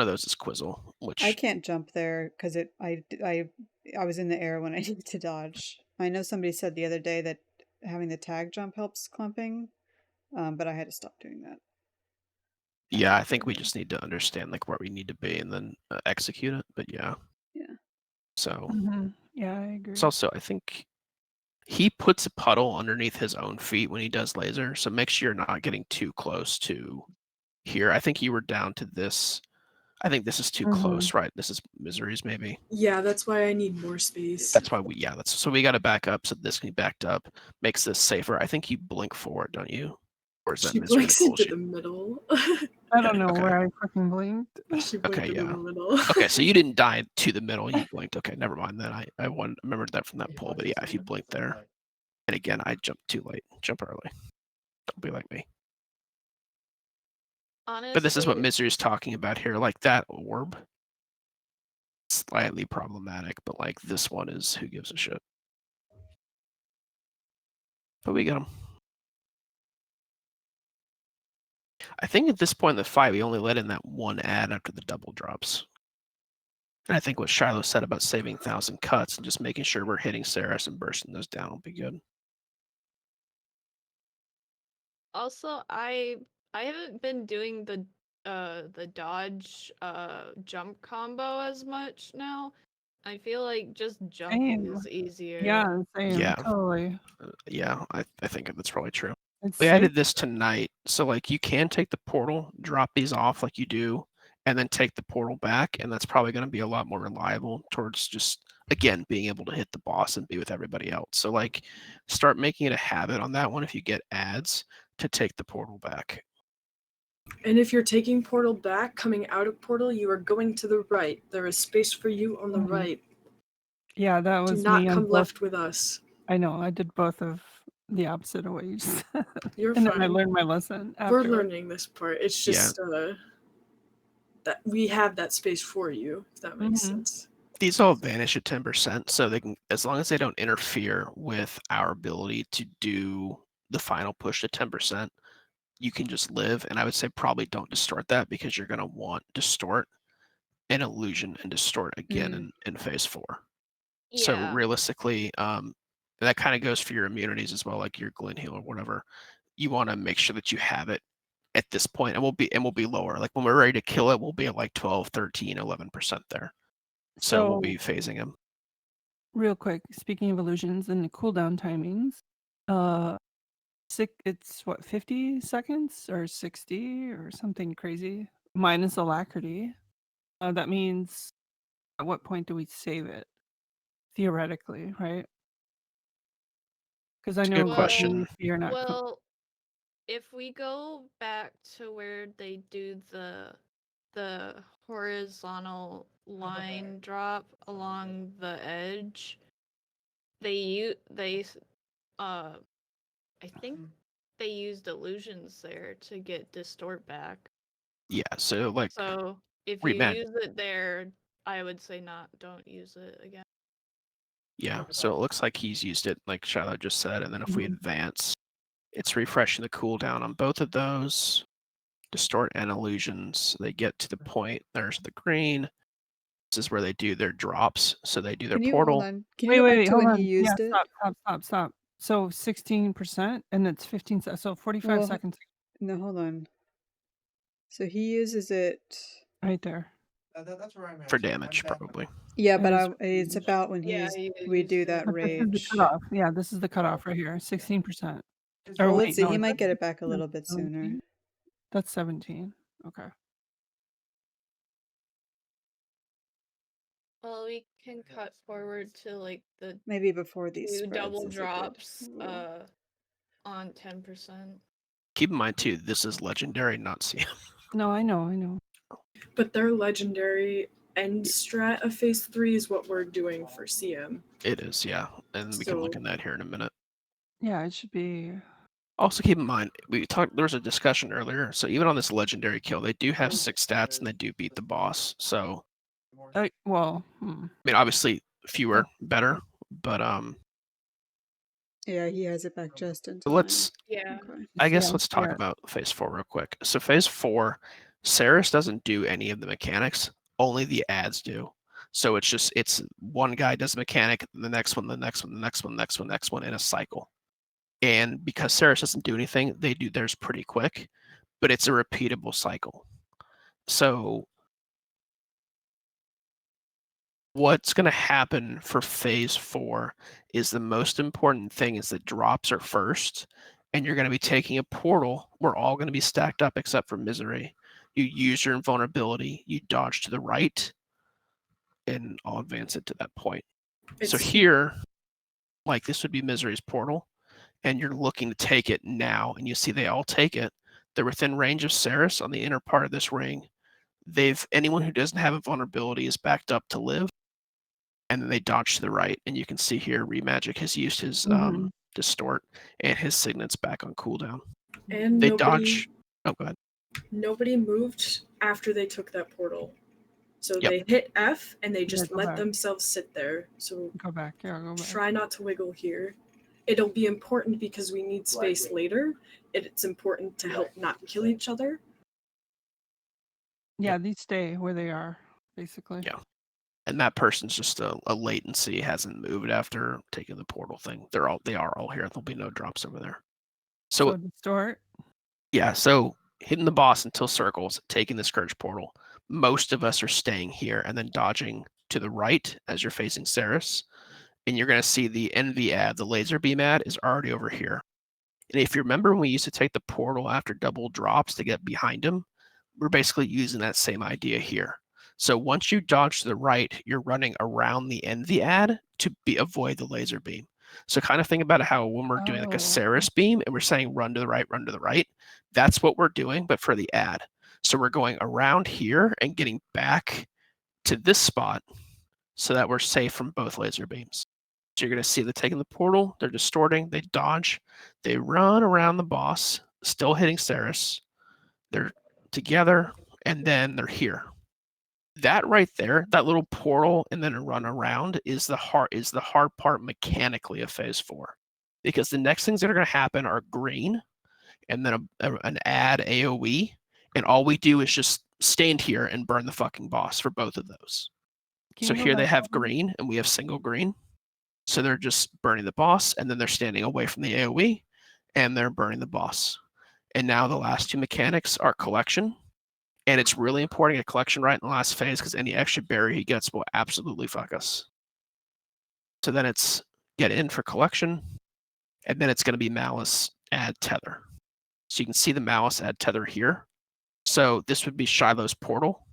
those is Quizzle, which I can't jump there because I was in the air when I needed to dodge. I know somebody said the other day that having the tag jump helps clumping, but I had to stop doing that. yeah, I think we just need to understand like where we need to be and then execute it. But yeah. Yeah. So Mhm. Yeah, I agree. it's also, I think he puts a puddle underneath his own feet when he does laser. So make sure you're not getting too close to here. I think you were down to this. I think this is too close, right? This is Misery's maybe. Yeah, that's why I need more space. That's why so we got to back up. So this can be backed up, makes this safer. I think you blink forward, don't you? Or is that She Misery blinks that into pulls the you? middle. I don't know Okay. where I fucking blinked. She blinked Okay, into yeah. the middle. Okay, so you didn't die to the middle. You blinked. Okay, never mind then. I remembered that from that pull. But yeah, if you blink there, and again, I jumped too late. Jump early. Don't be like me. Honestly, But this is what Misery is talking about here. Like that orb, slightly problematic, but like this one is who gives a shit. But we get him. I think at this point in the fight, we only let in that one ad after the double drops. And I think what Shiloh said about saving 1,000 cuts and just making sure we're hitting Saris and bursting those down will be good. Also, I haven't been doing the dodge jump combo as much now. I feel like just jumping Same. is easier. Yeah, same. Yeah. Totally. Yeah, I think that's probably true. It's We safe. added this tonight. So like you can take the portal, drop these off like you do, and then take the portal back. And that's probably going to be a lot more reliable towards just, again, being able to hit the boss and be with everybody else. So like start making it a habit on that one if you get ads to take the portal back. And if you're taking portal back, coming out of portal, you are going to the right. There is space for you on the Mhm. right. Yeah, that Do was not me on come both. left with us. I know. I did both of the opposite of what you just said. You're And fine. then I learned my lesson. We're afterwards. learning this part. It's just that we have that space for you, if that makes Mhm. sense. These all vanish at 10%, so they can, as long as they don't interfere with our ability to do the final push to 10%, you can just live. And I would say probably don't distort that because you're going to want distort and illusion and distort again in phase 4. So Yeah. realistically, that kind of goes for your immunities as well, like your Glen Heal or whatever. You want to make sure that you have it at this point, and we'll be lower. Like when we're ready to kill it, we'll be at like 12, 13, 11% there. So we'll be phasing him. real quick, speaking of illusions and the cooldown timings, it's what, 50 seconds or 60 or something crazy minus alacrity. That means at what point do we save it? Theoretically, right? Because I It's a know good question. you're not. Well, if we go back to where they do the horizontal line drop along the edge, I think they used illusions there to get distort back. Yeah, so like So if you Rematch. use it there, I would say don't use it again. Yeah, so it looks like he's used it, like Shiloh just said, and then if we Mhm. advance, it's refreshing the cooldown on both of those. Distort and illusions. They get to the point. There's the green. This is where they do their drops. So they do their Can you portal. hold on? Can you go back to hold when on. he used it? Stop. So 16% and it's 15 seconds. So 45 Well, seconds No, hold on. So he uses it. right there. That's where I'm at. For too. damage, I'm back. probably. Yeah, It but is it's about when Yeah, we do that But this is the rage. cutoff. Yeah, this is the cutoff right here. 16%. Or Well, wait, let's see. no, He is might that get it back a 16 or little bit sooner. 17? That's 17. Okay. Well, we can cut forward to like the Maybe before these two spreads double is a good drops rule. on 10%. Keep in mind too, this is legendary, not CM. No, I know. But their legendary end strat of phase 3 is what we're doing for CM. It is, yeah. And we can look So- at that here in a minute. Yeah, it should be. Also keep in mind, there was a discussion earlier. So even on this legendary kill, they do have 6 stats and they do beat the boss. So Well, I mean obviously fewer better, but Yeah, he has it back just in time. let's Yeah. Okay. I guess Yeah, let's talk yeah. about phase 4 real quick. So phase 4, Saris doesn't do any of the mechanics, only the ads do. So it's one guy does a mechanic, the next one, the next one, the next one, next one, next one in a cycle. And because Saris doesn't do anything, they do theirs pretty quick, but it's a repeatable cycle. So what's going to happen for phase 4 is the most important thing is that drops are first, and you're going to be taking a portal. We're all going to be stacked up except for Misery. You use your invulnerability, you dodge to the right, and I'll advance it to that point. So It's- here, like this would be Misery's portal, and you're looking to take it now, and you see they all take it. They're within range of Saris on the inner part of this ring. Anyone who doesn't have a vulnerability is backed up to live, and then they dodge to the right. And you can see here, Remagic has used his distort and his signets back on cooldown. And They nobody, dodge. Oh, go ahead. Nobody moved after they took that portal. So Yep. they hit F and they just go let back. themselves sit there. So Go back. Yeah, go back. try not to wiggle here. It'll be important because we need space later. It's important to help not kill each other. Yeah, these stay where they are, basically. Yeah. And that person's just a latency, hasn't moved after taking the portal thing. They are all here. There'll be no drops over there. So distort. yeah, so hitting the boss until circles, taking the Scourge portal. Most of us are staying here and then dodging to the right as you're facing Saris. And you're going to see the Envy ad, the laser beam ad, is already over here. And if you remember when we used to take the portal after double drops to get behind him, we're basically using that same idea here. So once you dodge to the right, you're running around the Envy ad to avoid the laser beam. So kind of think about how when we're doing like a Saris beam and we're saying run to the right, that's what we're doing, but for the ad. So we're going around here and getting back to this spot so that we're safe from both laser beams. So you're going to see they're taking the portal, they're distorting, they dodge, they run around the boss, still hitting Saris. They're together, and then they're here. That right there, that little portal and then a run around is the hard part mechanically of phase 4. Because the next things that are going to happen are green and then an ad AoE, and all we do is just stand here and burn the fucking boss for both of those. So here they have green and we have single green. So they're just burning the boss, and then they're standing away from the AoE and they're burning the boss. And now the last two mechanics are collection. And it's really important to get collection right in the last phase because any extra berry he gets will absolutely fuck us. So then it's get in for collection, and then it's going to be Malice add tether. So you can see the Malice add tether here. So this would be Shiloh's portal.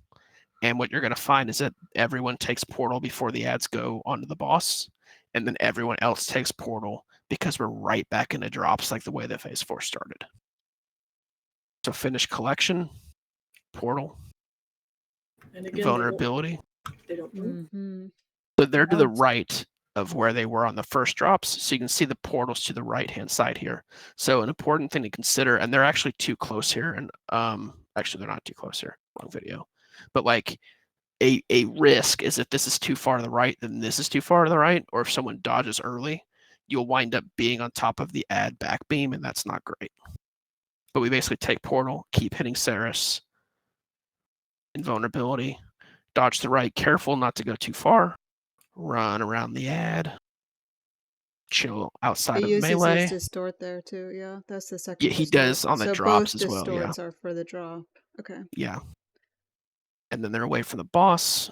And what you're going to find is that everyone takes portal before the ads go onto the boss. And then everyone else takes portal because we're right back into drops like the way the phase 4 started. So finish collection, portal, And again, vulnerability. They don't move. Mm-hmm. So they're to the right of where they were on the first drops. So you can see the portals to the right-hand side here. So an important thing to consider, and they're actually too close here. And actually, they're not too close here. Wrong video. But like a risk is if this is too far to the right, then this is too far to the right. Or if someone dodges early, you'll wind up being on top of the ad back beam, and that's not great. But we basically take portal, keep hitting Ceres, invulnerability, dodge to the right, careful not to go too far, run around the ad, chill outside He of uses melee. his distort there too. Yeah, that's the second. Yeah, he distort. does on the so drops both as well. Yeah, distorts are for the drop. Okay. yeah. And then they're away from the boss,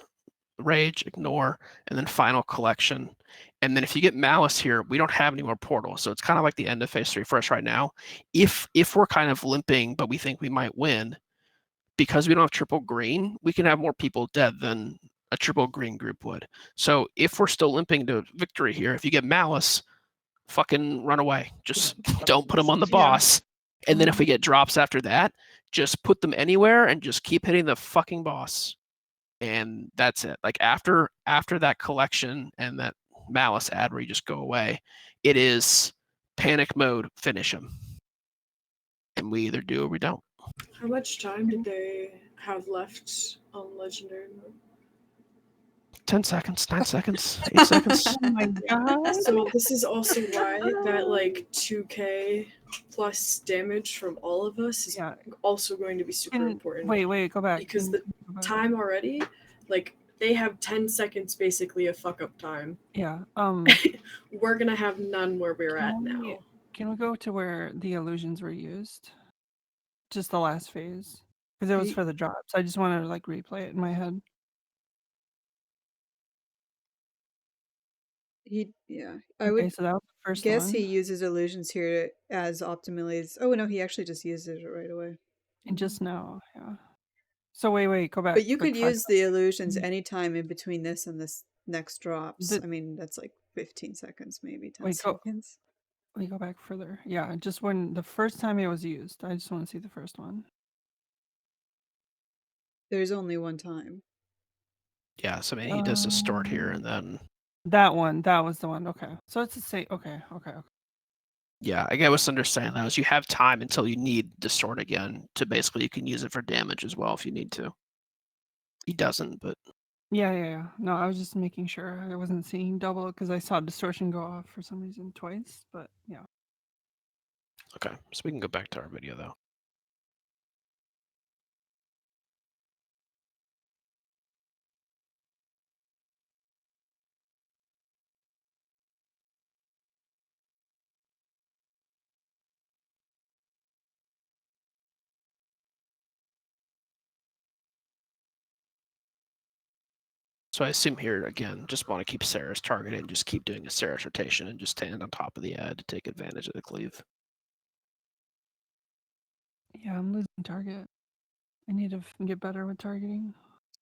rage, ignore, and then final collection. And then if you get Malice here, we don't have any more portal. So it's kind of like the end of phase 3 for us right now. If we're kind of limping, but we think we might win, because we don't have triple green, we can have more people dead than a triple green group would. So if we're still limping to victory here, if you get Malice, fucking run away. Just don't put them on the boss. And then if we get drops after that, just put them anywhere and just keep hitting the fucking boss. And that's it. Like after that collection and that Malice ad where you just go away, it is panic mode, finish them. And we either do or we don't. How much time did they have left on legendary mode? 10 seconds, 9 seconds, 8 seconds. Oh my god. So this is also why that like 2k plus damage from all of us is Yeah. also going to be super important. Wait, go back. Because the Go back. time already, like they have 10 seconds basically of fuck up time. Yeah. We're gonna have none where we're at now. Can we go to where the illusions were used? Just the last phase, because it was for the drops. I just want to like replay it in my head. I would so that was the first guess one. he uses illusions here as optimally. Oh no, he actually just uses it right away. And just now, yeah. So wait, go back. But you quick could 5 use the illusions anytime in between this and this next drops. The- I mean, that's like 15 seconds, maybe 10 Wait, go- seconds. We go back further. Yeah, just when the first time it was used. I just want to see the first one. There's only one time. Yeah, so I mean, he does distort here and then. That one, that was the one. Okay, so it's the same. Okay. Yeah, I get what's understanding that is you have time until you need distort again to basically you can use it for damage as well if you need to. He doesn't, but Yeah. No, I was just making sure I wasn't seeing double because I saw distortion go off for some reason twice. But yeah. okay. So we can go back to our video though. So I assume here again, just want to keep Ceres targeted and just keep doing a Ceres rotation and just stand on top of the ad to take advantage of the cleave. Yeah, I'm losing target. I need to get better with targeting.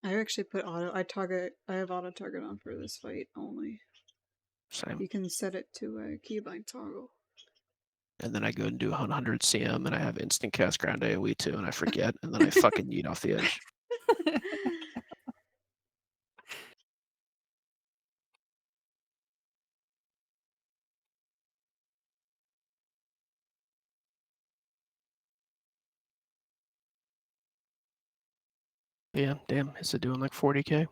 I actually put auto. I have auto target on for this fight only. Same. You can set it to a keybind toggle. And then I go and do 100 CM and I have instant cast ground AoE too, and I forget, and then I fucking yeet off the edge. Yeah, damn, is it doing like 40k?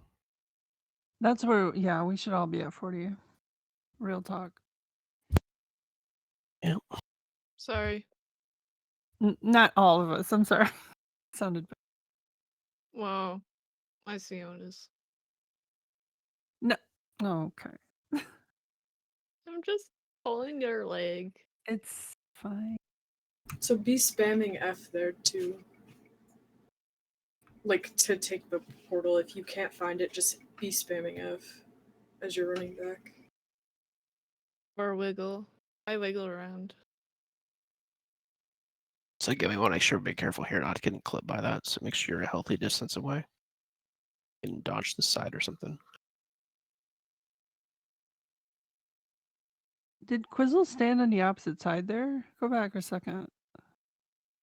That's where, yeah, we should all be at 40. Real talk. Yeah. Sorry. Not all of us. I'm sorry. Sounded bad. Whoa. I see how it is. No. Okay. I'm just pulling your leg. It's fine. So be spamming F there too. Like to take the portal. If you can't find it, just be spamming F as you're running back. Or wiggle. I wiggle around. So again, we want to make sure be careful here not getting clipped by that. So make sure you're a healthy distance away. And dodge the side or something. Did Quizzle stand on the opposite side there? Go back a second. I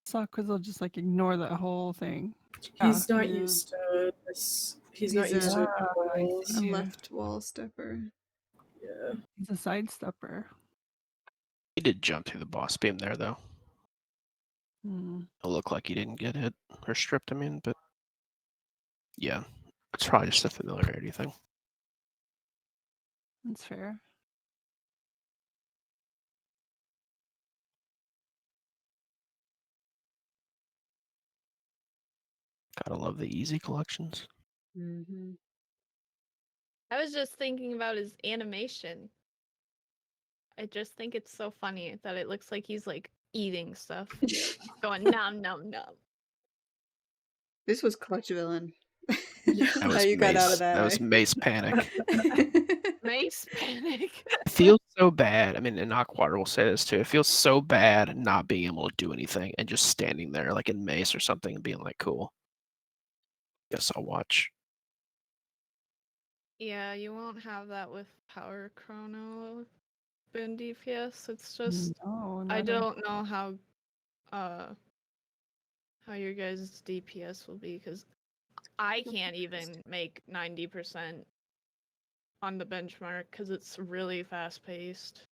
saw Quizzle just like ignore that whole thing. He's not Yeah. used to this. He's not He's used to I walls. A see. left wall stepper. Yeah. He's a sidestepper. He did jump through the boss beam there, though. Hmm. It'll look like he didn't get hit or stripped, I mean, but yeah, it's probably just a familiarity thing. That's fair. Gotta love the easy collections. Mm-hmm. I was just thinking about his animation. I just think it's so funny that it looks like he's like eating stuff. Going nom nom nom. This was clutch villain. Yeah. That How was you got out of Mace. that? That was eh? Mace panic. Mace panic. It feels so bad. I mean, and Aquater will say this too. It feels so bad not being able to do anything and just standing there like in Mace or something and being like, cool. Guess I'll watch. Yeah, you won't have that with Power Chrono in DPS. It's just No, I not don't know how your guys' DPS will be because I can't even make 90% on the benchmark because it's really fast paced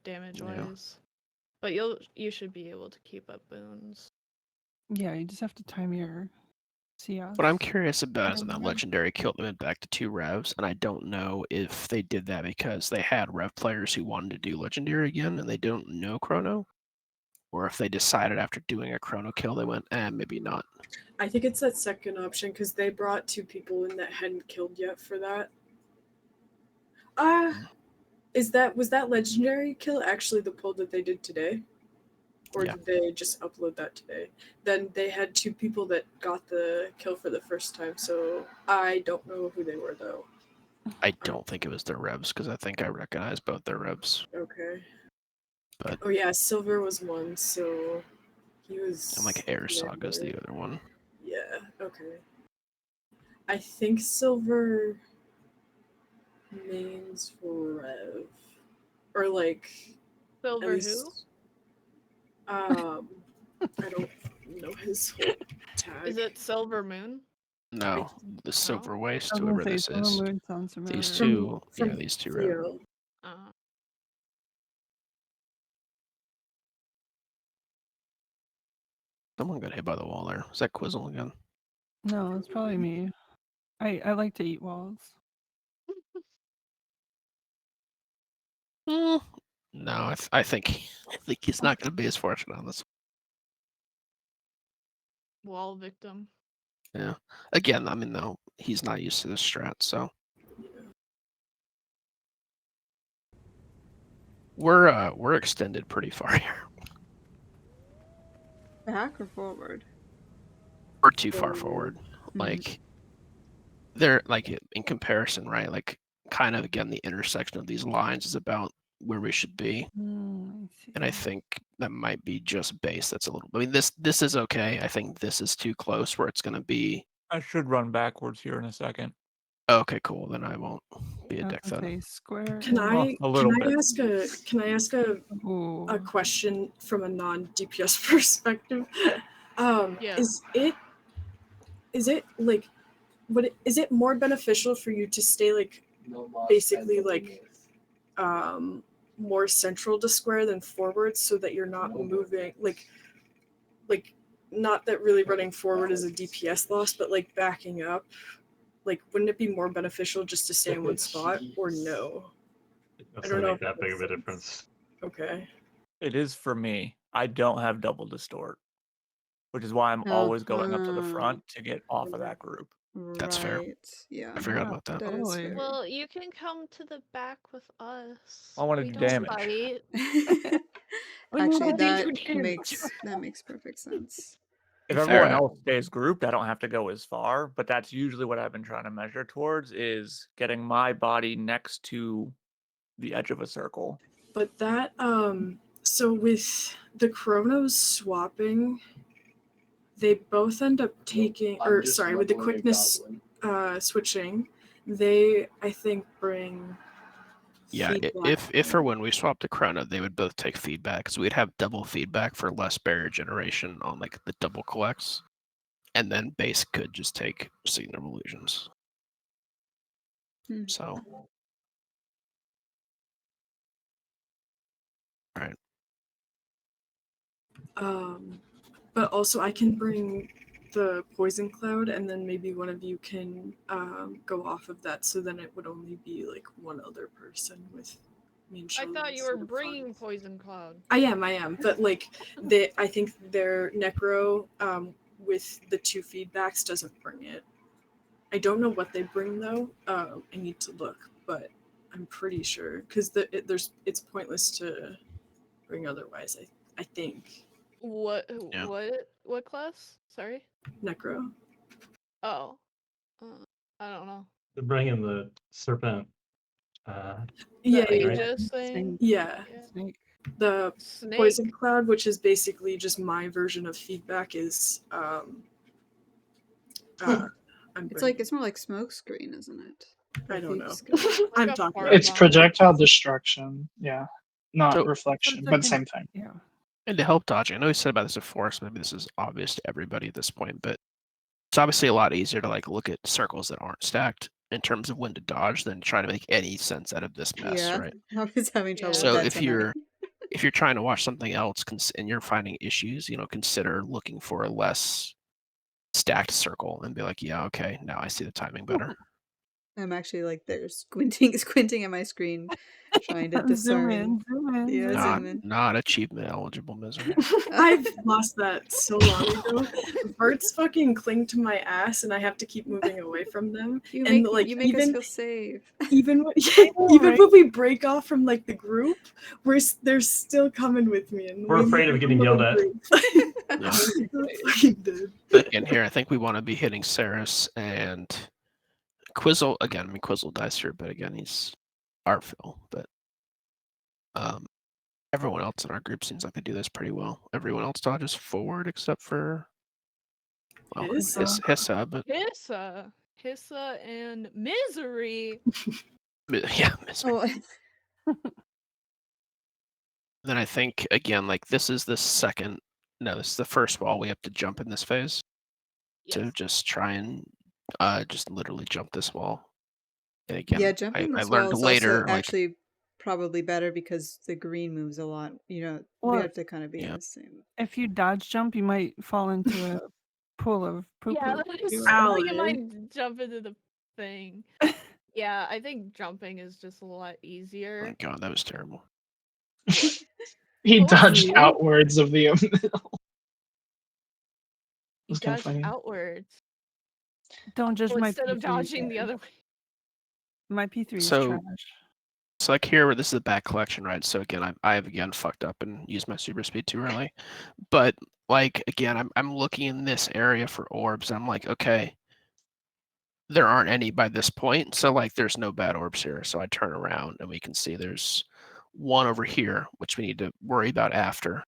damage wise. But you should be able to keep up boons. Yeah, you just have to time your CS. What I'm curious about is in that Mhm. legendary kill limit back to 2 revs, and I don't know if they did that because they had rev players who wanted to do legendary again and they don't know chrono, or if they decided after doing a chrono kill they went, maybe not. I think it's that second option because they brought 2 people in that hadn't killed yet for that. Was that legendary kill actually the pull that they did today? Or Yeah. did they just upload that today? Then they had 2 people that got the kill for the first time, so I don't know who they were though. I don't think it was their revs because I think I recognize both their revs. Okay. But Oh yeah, Silver was one, so he was. and like Air Saga's the other one. Yeah. Okay. I think Silver mains Rev, or like at Silver who? least, I don't know his whole tag. Is it Silver Moon? No, the Silver Waste, I was whoever gonna say, this Silver is. Moon sounds familiar. These two, From yeah, these two rev. Theo. Someone got hit by the wall there. Is that Quizzle again? No, it's probably me. I like to eat walls. No, I think he's not going to be as fortunate on this. Wall victim. Yeah. Again, I mean, though, he's not used to this strat, so we're extended pretty far here. Back or forward? We're too far forward. Like they're like in comparison, right? Like kind of again, the intersection of these lines is about where we should be. And I think that might be just base. That's a little. I mean, this is okay. I think this is too close where it's going to be. I should run backwards here in a second. Okay, cool. Then I won't be a dick then. Okay, square. Can I a little bit. ask a question from a non-DPS perspective? Yeah. Is it like is it more beneficial for you to stay like basically like more central to square than forward so that you're not moving like not that really running forward is a DPS loss, but like backing up? Like, wouldn't it be more beneficial just to stay in one spot, or no? It I doesn't don't know make if that big of a makes difference. sense. Okay. It is for me. I don't have double distort, which is why I'm always going up to the front to get off of that group. That's fair. Yeah. I forgot about that. That is fair. Well, you can come to the back with us. I wanna We do don't damage. fight. Actually, do that makes perfect sense. If Fair. everyone else stays grouped, I don't have to go as far, but that's usually what I've been trying to measure towards is getting my body next to the edge of a circle. But that so with the chronos swapping, they both end up taking with the quickness switching, they I think bring Yeah, feedback. if or when we swap to Chrono, they would both take feedback. So we'd have double feedback for less barrier generation on like the double collects. And then base could just take Signal of Illusions. Hmm. So alright. But also I can bring the poison cloud, and then maybe one of you can go off of that. So then it would only be like one other person with me and I Shelly thought you were instead of bringing five. Poison Cloud. I am, but like I think their necro with the 2 feedbacks doesn't bring it. I don't know what they bring though. I need to look, but I'm pretty sure because it's pointless to bring otherwise. I think What? Yeah. What class? Sorry. necro. Oh. I don't know. They're bringing the serpent. Yeah, The yeah, Aegis thing. yeah. Snake. The Snake. poison cloud, which is basically just my version of feedback, is It's more like smoke screen, isn't it? I don't know. Like I'm a talking fart about It's bomb. projectile destruction. Yeah, not So- reflection, But but it's same like thing. Yeah. And to help dodging, I know we said about this before, so maybe this is obvious to everybody at this point, but it's obviously a lot easier to like look at circles that aren't stacked in terms of when to dodge than try to make any sense out of this mess, Yeah, right? I was having trouble Yeah. with So that if tonight. you're trying to watch something else and you're finding issues, consider looking for a less stacked circle and be like, yeah, okay, now I see the timing better. I'm actually like there squinting at my screen, trying to discern. Zoom in. Yeah, Not zoom in. not achievement eligible misery. I've lost that so long ago. Birds fucking cling to my ass, and I have to keep moving away from them. You and make like you make us even feel safe. even when, know, even right? when we break off from like the group, they're still coming with me, and We're we afraid of move getting from yelled the at. group. Yeah. Fucking dude. And here I think we want to be hitting Saris and Quizzle again. I mean Quizzle dies here, but again he's Artful, but everyone else in our group seems like they do this pretty well. Everyone else dodges forward except for Hissa, but Hissa and Misery. yeah, Misery. Oh, Then I think again, like this is the first wall we have to jump in this phase. Yes. To just try and just literally jump this wall. And again, yeah, jumping I this learned wall is later, also like actually probably better because the green moves a lot. We Well, have to kind of be in yeah. the same. If you dodge jump, you might fall into a pool of poo Yeah, poo. that is Ow, like it dude. might jump into the thing. Yeah, I think jumping is just a lot Oh easier. my god, that was terrible. He What was dodged it? outwards of the You was kinda dodged funny. outwards. Don't judge my Instead of P3, dodging the guys. other way. My P3 is So- trash. So like here, this is the back collection, right? So again, I have again fucked up and used my super speed too early. But like again, I'm looking in this area for orbs. And I'm like, okay, there aren't any by this point, so like there's no bad orbs here. So I turn around and we can see there's one over here, which we need to worry about after.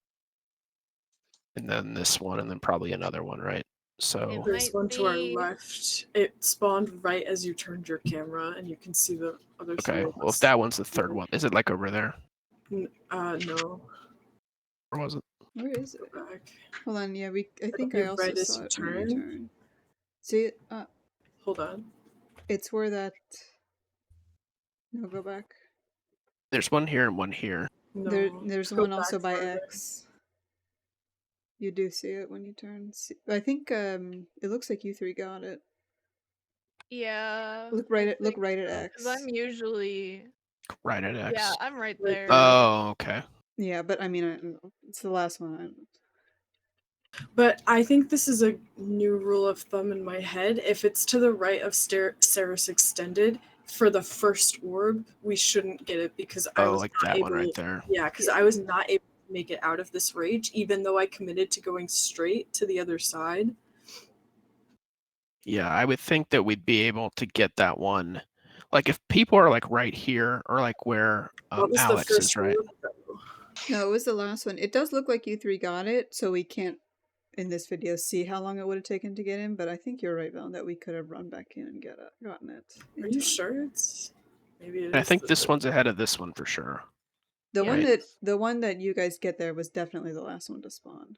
And then this one, and then probably another one, right? So There's Might one to our be- left. It spawned right as you turned your camera, and you can see the other okay, three of well if us. that one's the third one, is it like over there? No. Or was it? Where is it? Go back. Hold on. Yeah, I think be I also right as saw you it when you turn. turn. See it? Hold on. It's where that. No, go back. There's one here and one here. No. There's go one also back by farther. X. You do see it when you turn. I think it looks like you three got it. Yeah. Look right I at look think right at so, X. 'cause I'm usually. Right at X. Yeah, I'm right Right there. there. Oh, okay. Yeah, but I mean, it's the last one. But I think this is a new rule of thumb in my head. If it's to the right of Saris Extended for the first orb, we shouldn't get it because I Oh, was like not that able. one right there. Yeah, because I was not able to make it out of this rage, even though I committed to going straight to the other side. Yeah, I would think that we'd be able to get that one. like if people are like right here or like where What was the Alex is, first right? one? No, it was the last one. It does look like you three got it, so we can't in this video see how long it would have taken to get in, but I think you're right, Val, that we could have run back in and gotten it. Are in you time. sure it's maybe it And I is think the this third one's ahead of this one for sure. The Yeah, one it that is. the one that you guys get there was definitely the last one to spawn.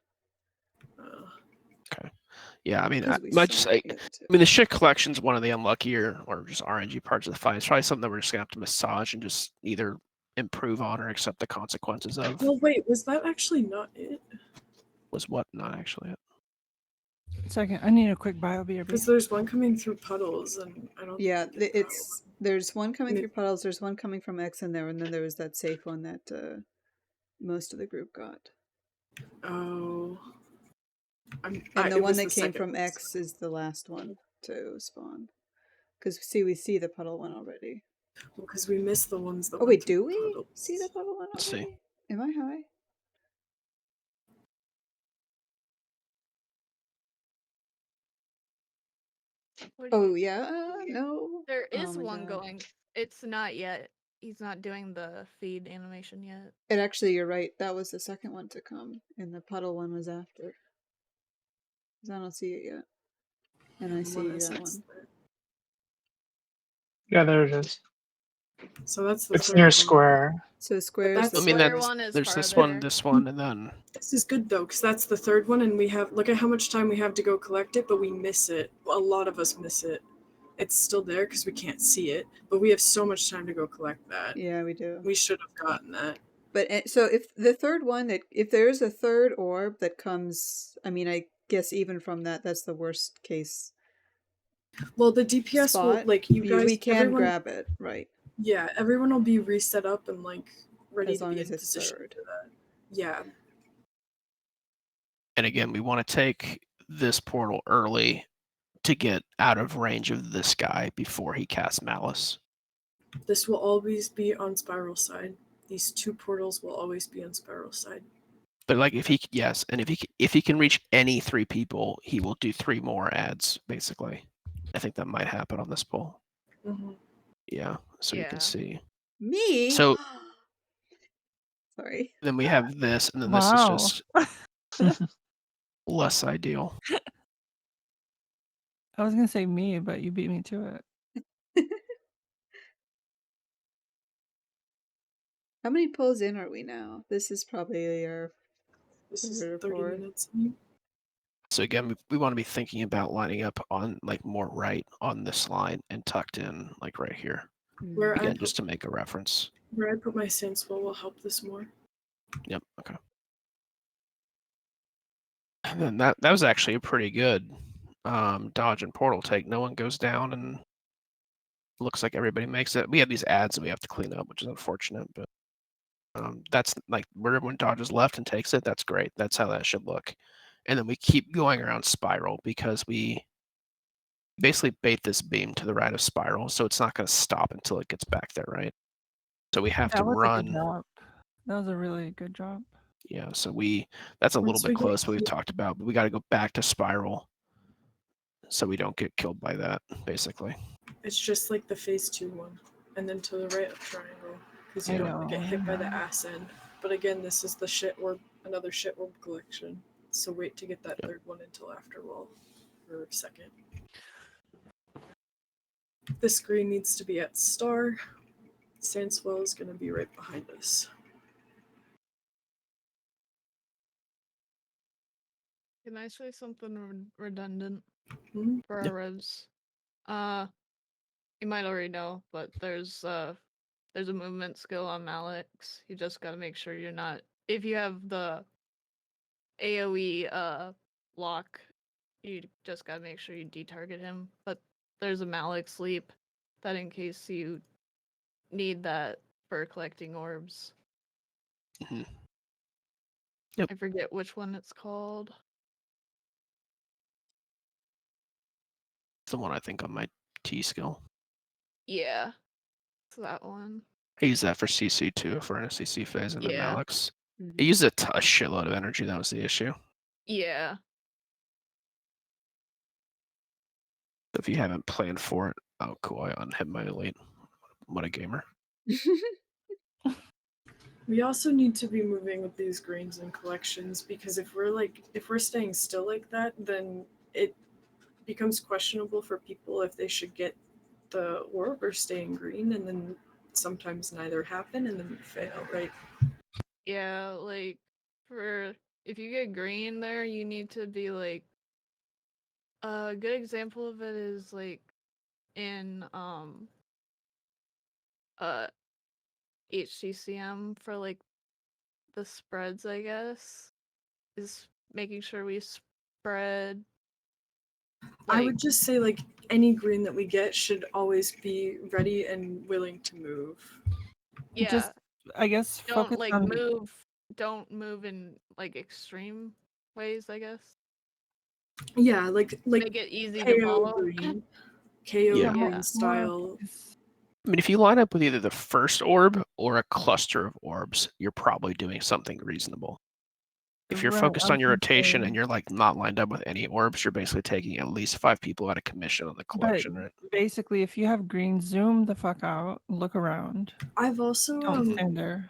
Okay. Yeah, I mean, Because we much saw I it too. mean, the shit collection's one of the unluckier or just RNG parts of the fight. It's probably something that we're just gonna have to massage and just either improve on or accept the consequences of. Well, wait, was that actually not it? Was what not actually it? Second, I need a quick bio BRB. Because there's one coming through puddles, and I don't. Yeah, think that it's there's one coming Me- through puddles, there's one coming from X in there, and then there was that safe one that most of the group got. Oh. And it the one was that the came second from one. X is the last one to spawn. Because we see the puddle one already. Because we missed the ones that. Oh went wait, through do we puddles. see the puddle one Let's see. already? Am I high? What do Oh you- yeah, no. There Oh is my one God. going. It's not yet. He's not doing the feed animation yet. And actually, you're right. That was the second one to come, and the puddle one was after. 'Cause I don't see it yet, and I The see one that is one. next there. Yeah, there it is. So that's the It's third near one. square. So squares. that's- the I mean, square that's one is there's this farther. one, this one, and then This is good though, because that's the third one, and we have look at how much time we have to go collect it, but we miss it. A lot of us miss it. It's still there because we can't see it, but we have so much time to go collect that. Yeah, we do. We should have gotten that. But so if the third one if there is a third orb that comes, I mean, I guess even from that's the worst case. Well, the DPS will spot. like you guys. We can everyone, grab it, right? Yeah, everyone will be reset up and like ready As to long be as in it's position third. for that. Yeah. and again, we want to take this portal early to get out of range of this guy before he casts Malice. This will always be on Spiral side. These two portals will always be on Spiral side. But like if he and if he can reach any 3 people, he will do 3 more ads basically. I think that might happen on this poll. Mm-hmm. Yeah, so you Yeah. can see. Me? So Sorry. then we have this, and then Wow. this is just less ideal. I was gonna say me, but you beat me to it. How many pulls in are we now? This is probably our This is third or 30 fourth. minutes. So again, we want to be thinking about lining up on like more right on this line and tucked in like right here. Where I Again, put, just to make a reference. where I put my Sandswell will help this more. Yep. Okay. And then that was actually a pretty good dodge and portal take. No one goes down, and looks like everybody makes it. We have these ads that we have to clean up, which is unfortunate, but that's like where everyone dodges left and takes it. That's great. That's how that should look. And then we keep going around Spiral because we basically bait this beam to the right of Spiral, so it's not going to stop until it gets back there, right? So we have to That was a good run. job. That was a really good job. Yeah, so that's a little Once bit we get close. We've here- talked about, but we got to go back to Spiral so we don't get killed by that, basically. It's just like the phase 2 one, and then to the right of Triangle, because I you don't want to know, get I hit by the know. ass end. But again, this is the shit orb, another shit orb collection. So wait to get that Yep. third one until after wall, or second. The screen needs to be at star. Sandswell is going to be right behind us. Can I say something redundant Mhm. for Yeah. our revs? You might already know, but there's a movement skill on Malix. You just gotta make sure you're not. If you have the AOE lock, you just gotta make sure you detarget him. But there's a Malix leap that in case you need that for collecting orbs. Mhm. Yep. I forget which one it's called. It's the one I think on my T skill. Yeah. It's that one. I use that for CC too, for an SCC phase, and then Yeah. Alex. Mhm. It uses a shitload of energy. That was the issue. Yeah. If you haven't planned for it, oh cool, I unhit my elite. what a gamer. We also need to be moving with these greens and collections, because if we're staying still like that, then it becomes questionable for people if they should get the orb or stay in green, and then sometimes neither happen and then we fail, right? Yeah, like if you get green there, you need to be like a good example of it is like in HCCM for like the spreads, I guess, is making sure we spread. I would just say like any green that we get should always be ready and willing to move. Yeah, Just, I guess, don't focus like on don't move in like extreme ways, I guess. Yeah, like Make it easy to KO follow. green, KO Yeah. green style. I mean, if you line up with either the first orb or a cluster of orbs, you're probably doing something reasonable. If you're Right, focused I on your was gonna rotation say- and you're like not lined up with any orbs, you're basically taking at least 5 people out of commission on the collection, right? Basically, if you have green, zoom the fuck out, look around. I've also Don't stand there.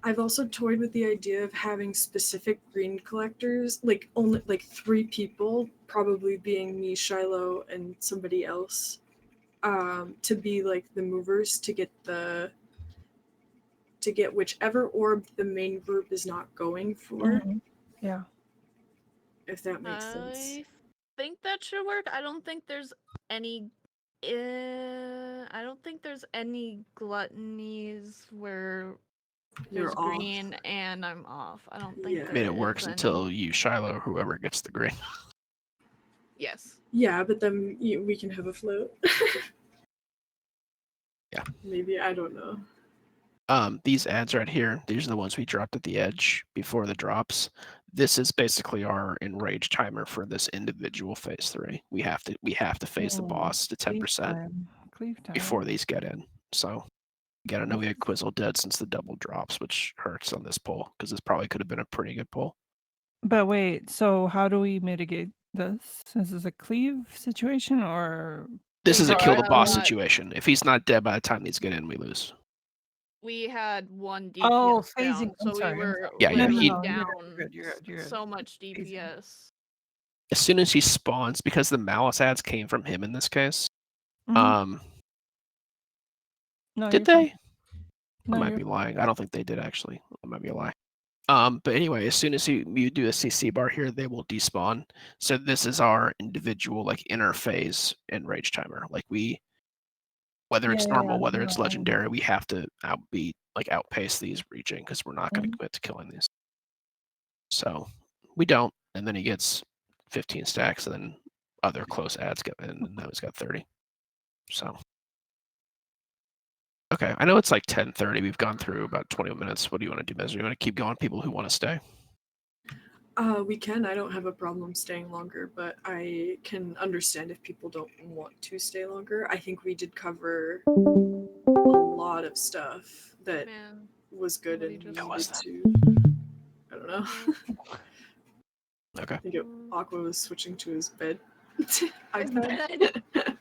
I've also toyed with the idea of having specific green collectors, like only like 3 people, probably being me, Shiloh, and somebody else, to be like the movers to get whichever orb the main group is not going for. Mhm. Yeah. If that makes sense. I think that should work. I don't think there's any. I don't think there's any gluttonies where You're there's off. green and I'm off. I don't think. Yeah. I mean, it there works is until any. you, Shiloh, or whoever gets the green. Yes. Yeah, but then we can have a float. Yeah. Maybe, I don't know. These ads right here, these are the ones we dropped at the edge before the drops. This is basically our enrage timer for this individual phase 3. We have to phase the boss to 10% Cleave time. before these get in. So you gotta know we had Quizzle dead since the double drops, which hurts on this poll because this probably could have been a pretty good poll. But wait, so how do we mitigate this? Is this a cleave situation or? This is a So kill I the have boss not- situation. If he's not dead by the time these get in, we lose. We had one DPS Oh, down, phasing. so I'm sorry, we I'm were sorry. Yeah, yeah, literally he- down You're good. so much DPS. As soon as he spawns, because the malice ads came from him in this case. Mhm. No, Did you're they? fine. I No, might you're be lying. I don't think they did actually. That might be a lie. But anyway, as soon as you do a CC bar here, they will despawn. So this is our individual like interphase enrage timer. Like whether it's normal, whether it's legendary, we have to outpace these reaching because we're not going to commit to killing these. So we don't, and then he gets 15 stacks, and then other close ads get in, and now he's got 30. So. Okay, I know it's like 10:30. We've gone through about 20 minutes. What do you want to do, Mesmer? You want to keep going? People who want to stay. We can. I don't have a problem staying longer, but I can understand if people don't want to stay longer. I think we did cover a lot of stuff that Man, was good and somebody needed just- to. I don't know. Okay. I think Aqua was switching to his bed. iPad.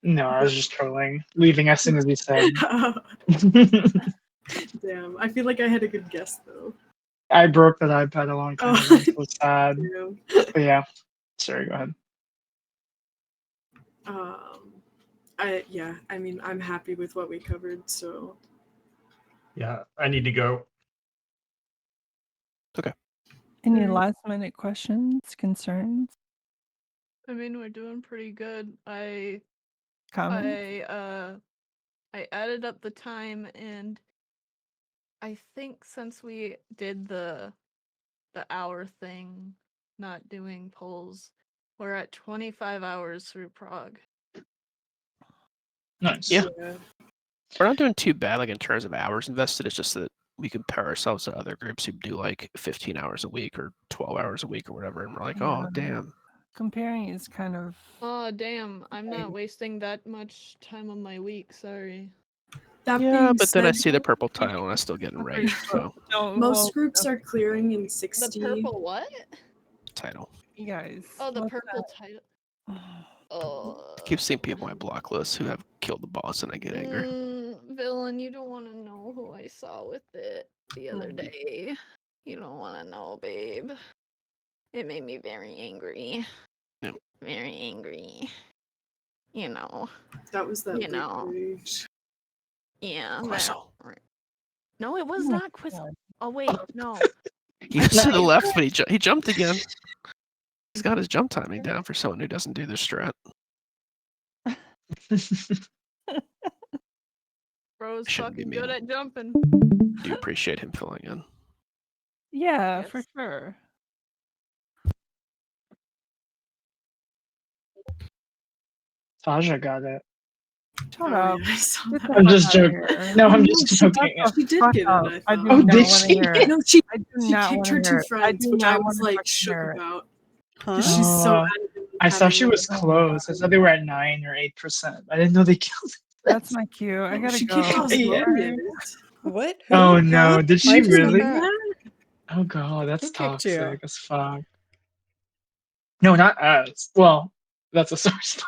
No, I was just trolling, leaving as soon as he said. Damn, I feel like I had a good guess though. I broke that iPad a long time ago. I'm so sad. Damn. But yeah, sorry, go ahead. I mean, I'm happy with what we covered, so Yeah, I need to go. Any Mm. last minute questions, concerns, I mean, we're doing pretty good. comments? I added up the time, and I think since we did the hour thing, not doing polls, we're at 25 hours through Prague. Nice. Yeah. We're not doing too bad, like in terms of hours invested. It's just that we compare ourselves to other groups who do like 15 hours a week or 12 hours a week or whatever, and we're like, oh Yeah. damn. Comparing is kind of. Oh, damn. I'm Okay. not wasting that much time on my week. Sorry. that Yeah, being but then I said, see the purple title and I still get enraged. So No, most groups are clearing in The 60. purple what? title. You guys. Oh, the what's purple title. that? Oh. I keep seeing people on my block list who have killed the boss, and I get angry. Villain, you don't want to know who I saw with it the other day. You don't want to know, babe. It made me very angry. Yep. Very angry. You know. That was that You know. rage. Yeah. Quassel. No, it was not Quassel. Oh wait, no. He was to the left, but he jumped again. He's got his jump timing down for someone who doesn't do their strat. Bro's Shouldn't be fucking mean. good at jumping. Do appreciate him filling in. Yeah, Yes. for sure. Taja got it. Shut up. Yeah, I saw Get that. the I'm fuck just outta joking. here. No, I'm No, just she joking. Shut She did fuck get up. it, I I do thought. Oh, not did want she? to hear it. No, she I do not kicked want her to two hear it. I friends, do which I not was want to like fucking shook hear it. about. Huh? Because she's so Oh, adamant I thought she having was it. close. I thought they were at 9 or 8%. I didn't know they killed That's my cue. I No, gotta she go. kicked Yeah. Osmodia. What? Who? Oh Huh? no, did Why she did you do really? that? Oh god, that's Who kicked you? toxic as fuck. No, not us. Well, that's a sore spot.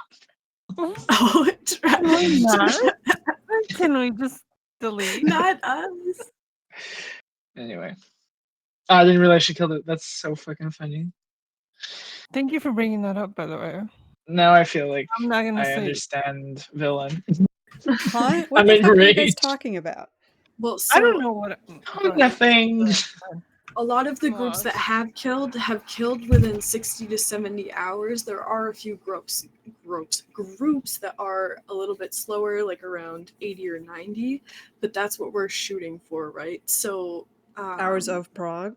Oh, Can we not? Can we just delete? not us. Anyway. I didn't realize she killed it. That's so fucking funny. Thank you for bringing that up, by the way. Now I feel like I'm not gonna I say. understand villain. Huh? What I'm the fuck are you guys enraged. talking about? Well, I don't so know what. Oh, nothing. a lot of the Come groups on. that have killed within 60 to 70 hours. There are a few groups that are a little bit slower, like around 80 or 90, but that's what we're shooting for, right? So Hours of Prague?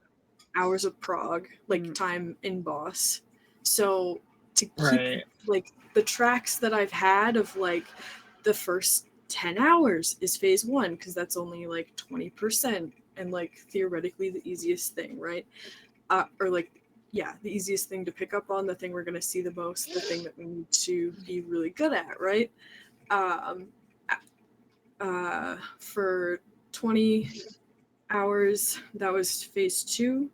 hours of Prague, like Mm. time in boss. So to keep Right. like the tracks that I've had of like the first 10 hours is phase 1 because that's only like 20% and like theoretically the easiest thing, right? Or like yeah, the easiest thing to pick up on, the thing we're going to see the most, the thing that we need to be really good at, right? For 20 hours, that was phase 2.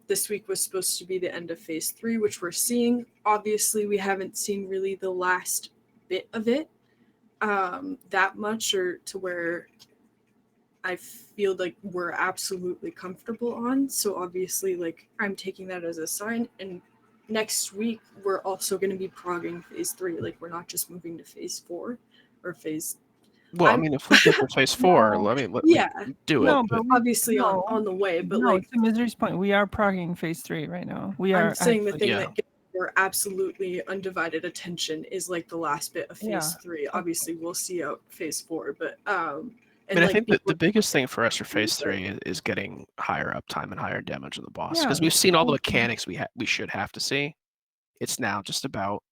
This week was supposed to be the end of phase 3, which we're seeing. Obviously, we haven't seen really the last bit of it that much, or to where I feel like we're absolutely comfortable on. So obviously, like I'm taking that as a sign. And next week, we're also going to be progging phase 3. Like we're not just moving to phase 4 or phase. Well, I mean, if we get to phase 4, No. I mean, Yeah. do No, it. but Obviously no. on the way, but no, like to Misery's point, we are progging phase 3 right now. We are. I'm saying the thing yeah. that gets our absolutely undivided attention is like the last bit of phase Yeah. 3. Obviously, we'll see out phase 4, but I mean, I think that the biggest thing for us for phase 3 is getting higher uptime and higher damage on the boss because Yeah. we've seen all the mechanics we should have to see. It's now just about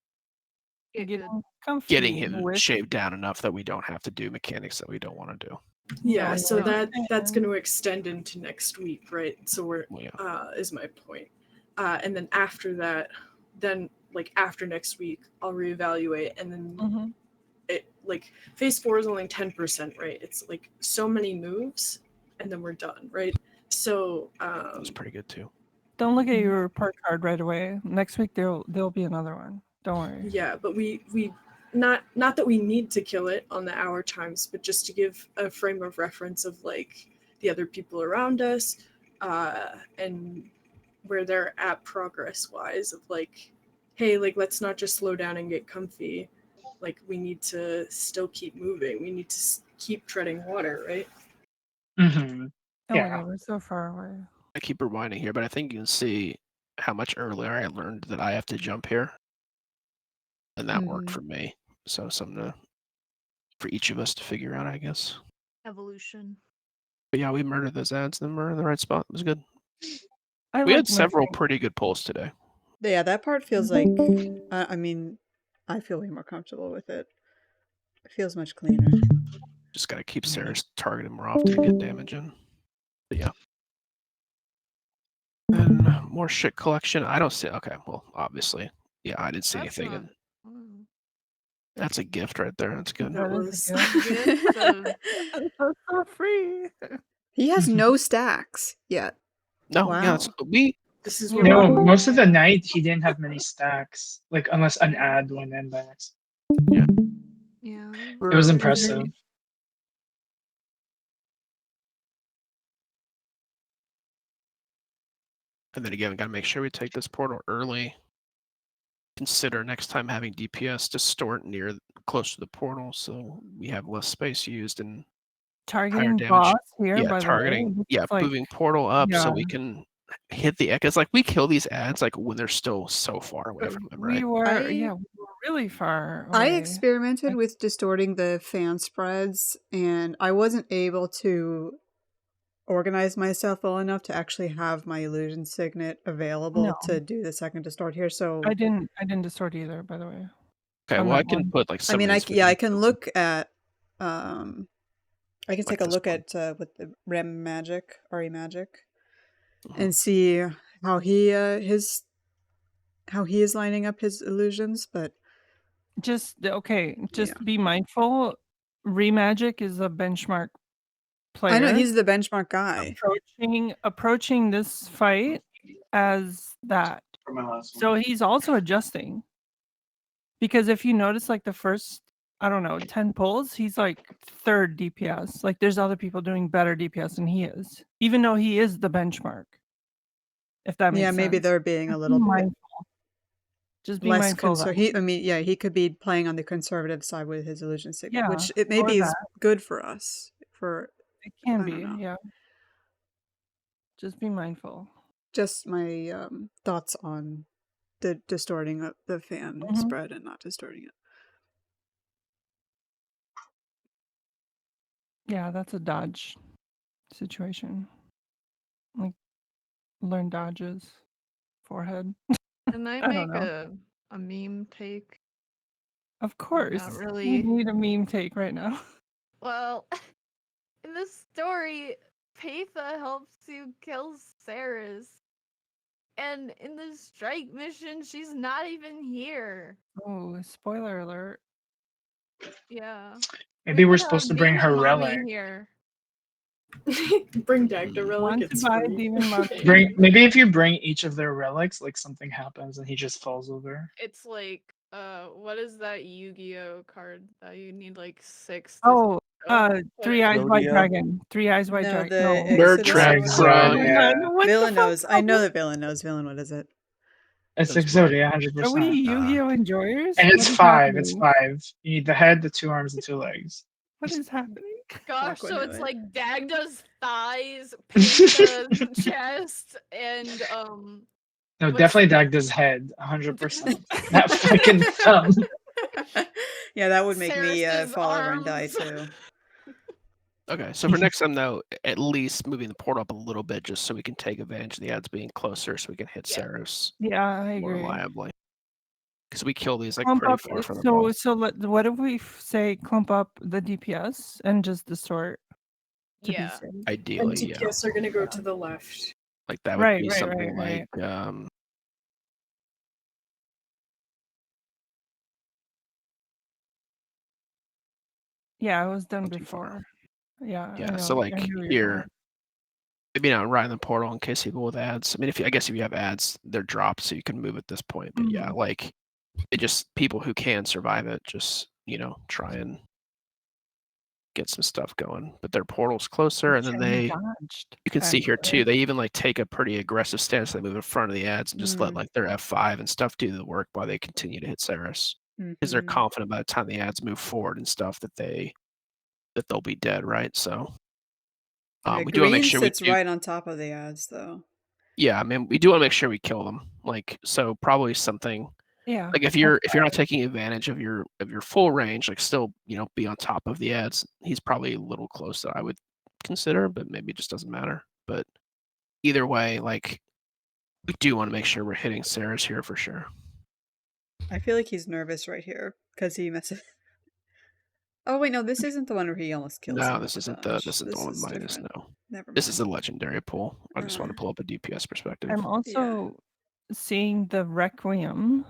Getting comfy getting him with- shaved down enough that we don't have to do mechanics that we don't want to do. yeah, Yeah, so yeah. that's going to extend into next week, right? So we're Well, yeah. is my point. And then after that, then like after next week, I'll reevaluate, and then Mhm. it like phase 4 is only 10%, right? It's like so many moves, and then we're done, right? So That's pretty good too. Don't look at your part card right away. Next week there'll be another one. Don't worry. yeah, but we not that we need to kill it on the hour times, but just to give a frame of reference of like the other people around us, and where they're at progress wise of like, hey, like let's not just slow down and get comfy. Like we need to still keep moving. We need to keep treading water, right? Mm-hmm. Don't Yeah. worry, we're so far away. I keep rewinding here, but I think you can see how much earlier I learned that I have to jump here. And that worked Mhm. for me. So something for each of us to figure out, I guess. Evolution. But yeah, we murdered those ads and we're in the right spot. It was good. I We like had several murdering. pretty good pulls today. Yeah, that part feels like. I mean, I feel way more comfortable with it. It feels much cleaner. Just gotta keep Sarah's targeting more often to get damage in. But yeah. And more shit collection. I don't see. Okay, well, obviously, yeah, I didn't see That's anything. not- And that's a gift right there. That's good. That It is was. a gift. Gift of- That's so free. He has no stacks yet. No, Wow. yeah, This is You what No, know, most of the night he didn't have many stacks. Like unless an ad went in by accident. Yeah. It was For- impressive. And then again, we gotta make sure we take this portal early. Consider next time having DPS to store it close to the portal, so we have less space used and higher targeting damage. boss here, Yeah, by the targeting. way. Yeah, It's like, moving portal up so yeah. we can hit the because like we kill these ads like when they're still so far away from them, right? we were I- we were really far I away. experimented with distorting the fan spreads, and I wasn't able to organize myself well enough to actually have my illusion signet available No. to do the second distort here. So I didn't distort either, by the way. Okay, on well I that can one. put like some I mean, of I these I videos can up. look at I can Like take a this look one. at with the REM magic, RE magic, Mhm. and see how he is lining up his illusions. But Just Yeah. be mindful. Remagic is a benchmark player. I know he's the benchmark guy. approaching this fight as that. For my last one. So he's also adjusting. Because if you notice, like the first, I don't know, 10 pulls, he's like third DPS. Like there's other people doing better DPS than he is, even though he is the benchmark. If that makes Yeah, sense. maybe they're being a Just be little bit mindful. Just be less mindful of that. he could be playing on the conservative side with his illusion signet, Yeah, which it or maybe is that. good for us. It can I be, don't know. yeah. Just be mindful. Just my thoughts on the distorting of the fan Mhm. spread and not distorting it. Yeah, that's a dodge situation. Like learn dodges. Forehead. Can I I don't make know. a meme take? Of course. Not We really. need a meme take right now. Well, in this story, Patha helps you kill Ceres. And in the strike mission, she's not even here. Oh, spoiler alert. Yeah. Maybe we're could supposed to have bring her Demon Mommy relic. here. Bring Dagda relic. Want It's to buy free. Demon Mommy. Maybe if you bring each of their relics, like something happens and he just falls over. It's like, what is that Yu-Gi-Oh card that you need like 6 to Oh, put Three in? Eyes White Rodeo? Dragon. Three Eyes White No, Dragon. the No. Nerd Exodus Trap of Exodus, Run. yeah. What Villain the fuck? knows. I know that Villain knows. Villain, what is it? It's That's Exodia, Are 100%. we Yu-Gi-Oh enjoyers? And What it's is 5. It's happening? 5. You need the head, the 2 arms, and 2 legs. What is happening? Gosh, Aqua so knew it's it. like Dagda's thighs, Patha's chest, and No, What's- definitely Dagda's head, 100%. That fucking thumb. Yeah, that would make me Ceres's fall over and die arms. too. Okay, so for next time though, at least moving the portal up a little bit just so we can take advantage of the ads being closer so we can hit Yeah. Ceres Yeah, I more agree. reliably. Because we kill these like Clump pretty up. far from the boss. What if we say clump up the DPS and just distort to be Yeah. safe? And Ideally, yeah. DPS are gonna go to the left. Like that would Right, be right, something right, like Yeah, it was done Not too far. before. Yeah. I yeah, so know, like I knew where you're here, going. maybe not right in the portal in case people with ads. I mean, I guess if you have ads, they're dropped, so you can move at this point. But yeah, Mhm. like it just people who can survive it, just try and get some stuff going. But their portal's closer, and then Shiny dodged, you can see here actually. too. They even like take a pretty aggressive stance. They move in front of the ads and just let like their F5 and stuff do the work while they continue to hit Ceres because they're Mhm. confident by the time the ads move forward and stuff that they'll be dead, right? So Yeah, we do want to green make sure we sits do. right on top of the ads, though. Yeah, I mean, we do want to make sure we kill them. Like, so probably something Yeah. like if you're not taking advantage of your full range, like still be on top of the ads. He's probably a little close that I would consider, but maybe it just doesn't matter. But either way, like we do want to make sure we're hitting Ceres here for sure. I feel like he's nervous right here because he messes. Oh wait, no, this isn't the one where he almost kills him No, with this the isn't dodge. this isn't the one with minus. different. No, Never mind. this is a legendary pool. I just want to pull up a DPS perspective. I'm also seeing the Requiem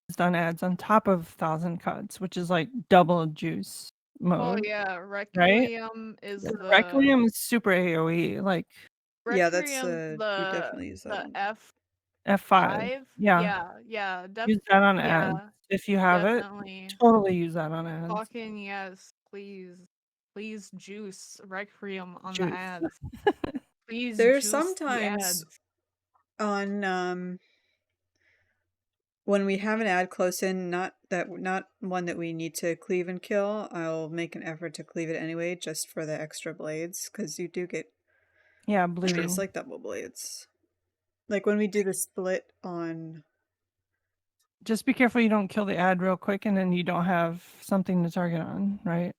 is done ads on top of 1,000 Cuts, which is like double juice Oh mode. yeah, Requiem is The the Requiem is super AoE. Like Yeah, that's Requiem's you definitely use that the one. F F5. Five? Yeah. Yeah. Use that on ads. Yeah, If you have definitely. it, totally use that on ads. Fucking yes, please. Please juice Requiem on Juice. the ads. Please There's juice the sometimes ads. on when we have an ad close in, not one that we need to cleave and kill, I'll make an effort to cleave it anyway, just for the extra blades, because you do get Yeah, bleeding. it's like double blades. Like when we do the split on. Just be careful you don't kill the ad real quick and then you don't have something to target on, right?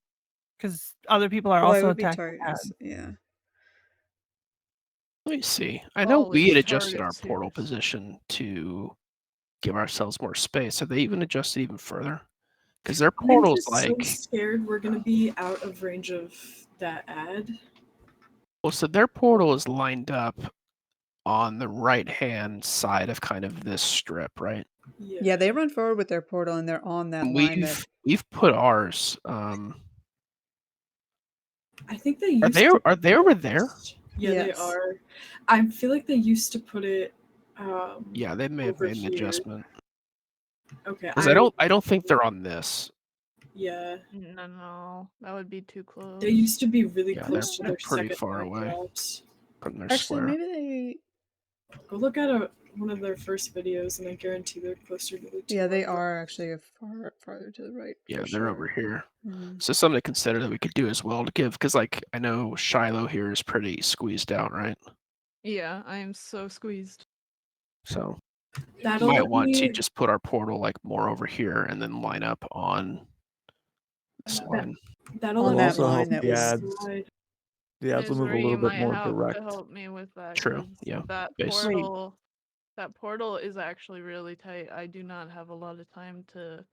Because other people are Well, I also would be attacking targeting. ads. Yeah. Let me see. I know we Always had adjusted our target portal seers. position to give ourselves more space. Have they even adjusted even further? Because their I'm portal's just like, so scared we're gonna be out of range of that ad. well, so their portal is lined up on the right hand side of kind of this strip, right? Yeah, they run forward with their portal and they're on that And line that we've put ours. I think they Are used they to are they over there? Yeah, they Yes. are. I feel like they used to put it Yeah, they may have over made an here. adjustment. Okay. Because I don't think they're on this. Yeah. No, that would be too close. They used to be really Yeah, close to they're their pretty second far line away drops. from their actually square. maybe they Go look at one of their first videos, and I guarantee they're closer to the two. yeah, they line are actually farther to the right. Yeah, for they're sure. over here. Mhm. So something to consider that we could do as well to give, because like I know Shiloh here is pretty squeezed out, right? Yeah, I am so squeezed. So we That'll might want to be- just put our portal like more over here and then line up on this line. That'll On let that me line that slide. was The ads will Is move where a you little bit might more have direct. to help me with that. True, 'cause yeah, That base. portal, that portal is actually really tight. I do not have a lot of time to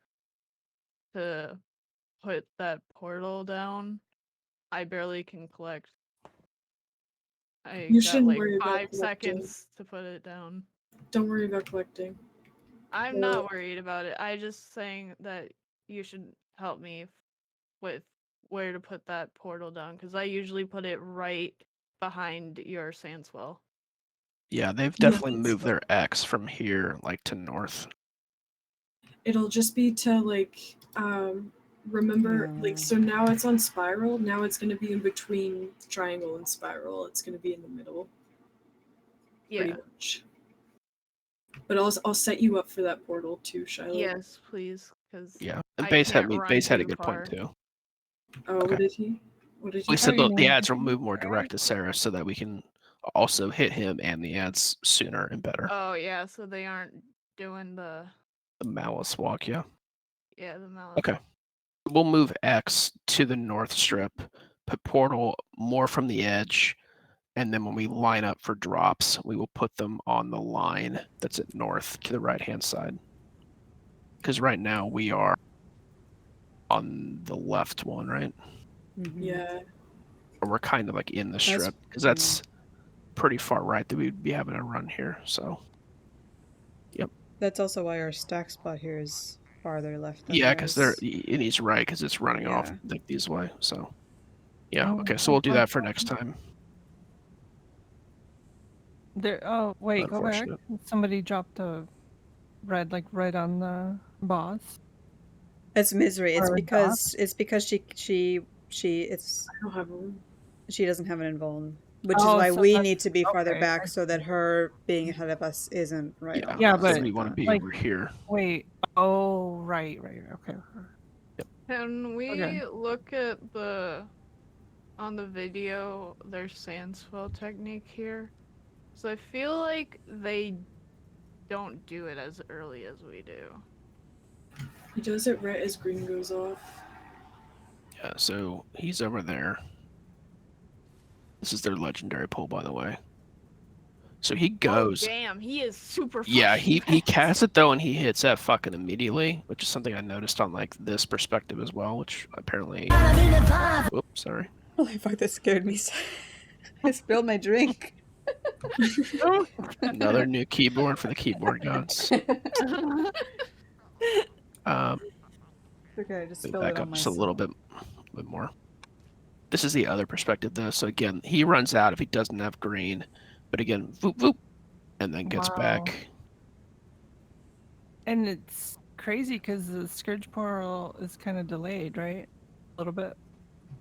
put that portal down. I barely can collect. I You got shouldn't like worry about 5 collecting. seconds to put it down. Don't worry about collecting. I'm Well- not worried about it. I just saying that you should help me with where to put that portal down because I usually put it right behind your sandswell. Yeah, they've Yeah, definitely that's moved their X from here like to north. It'll just be to like remember like so now it's on spiral. Now it's gonna be in between triangle and spiral. It's gonna be in the middle. Pretty Yeah. much. But I'll set you up for that portal too, Shiloh. Yes, please, because Yeah, and I Base had can't run Base had a too good far. point too. Oh, Okay. what did he? What did he? We said Okay. the ads will move more direct to Sarah so that we can also hit him and the ads sooner and better. Oh yeah, so they aren't doing the The Malice walk, yeah. the malice. Okay. We'll move X to the north strip, put portal more from the edge, and then when we line up for drops, we will put them on the line that's at north to the right hand side. Because right now we are on the left one, right? Yeah. Or we're kind of like in the That's- strip because that's pretty far right that we'd be having a run here. So That's also why our stack spot here is farther left than yeah, because theirs. and he's right because it's running off Yeah. like this way. So yeah, Oh, okay, so we'll do that for okay. next time. There. Oh wait, go back. Unfortunate. Somebody dropped a red, like right on the boss. It's misery. It's Or because she I don't have room. she doesn't have an invuln, which is Oh, why so we that's- need to be farther okay, back I so that her being ahead of us isn't right. Yeah, on Yeah, us but- like we want to that. be like- over here. Wait. Oh, right. Okay. Can we Okay. look at on the video their sandswell technique here? So I feel like they don't do it as early as we do. He does it right as green goes off. Yeah, so he's over there. This is their legendary pull, by the way. So he goes. Oh, damn, he is super. Yeah, fucking he fast. casts it though, and he hits that fucking immediately, which is something I noticed on like this perspective as well, which apparently. Whoops, sorry. Holy fuck, that scared me. I spilled my drink. Another new keyboard for the keyboard gods. Okay, I just Move spilled back it on up just myself. a little bit more. This is the other perspective though. So again, he runs out if he doesn't have green, but again, voop voop, and then gets Wow. back And it's crazy because the Scourge portal is kind of delayed, right? A little bit.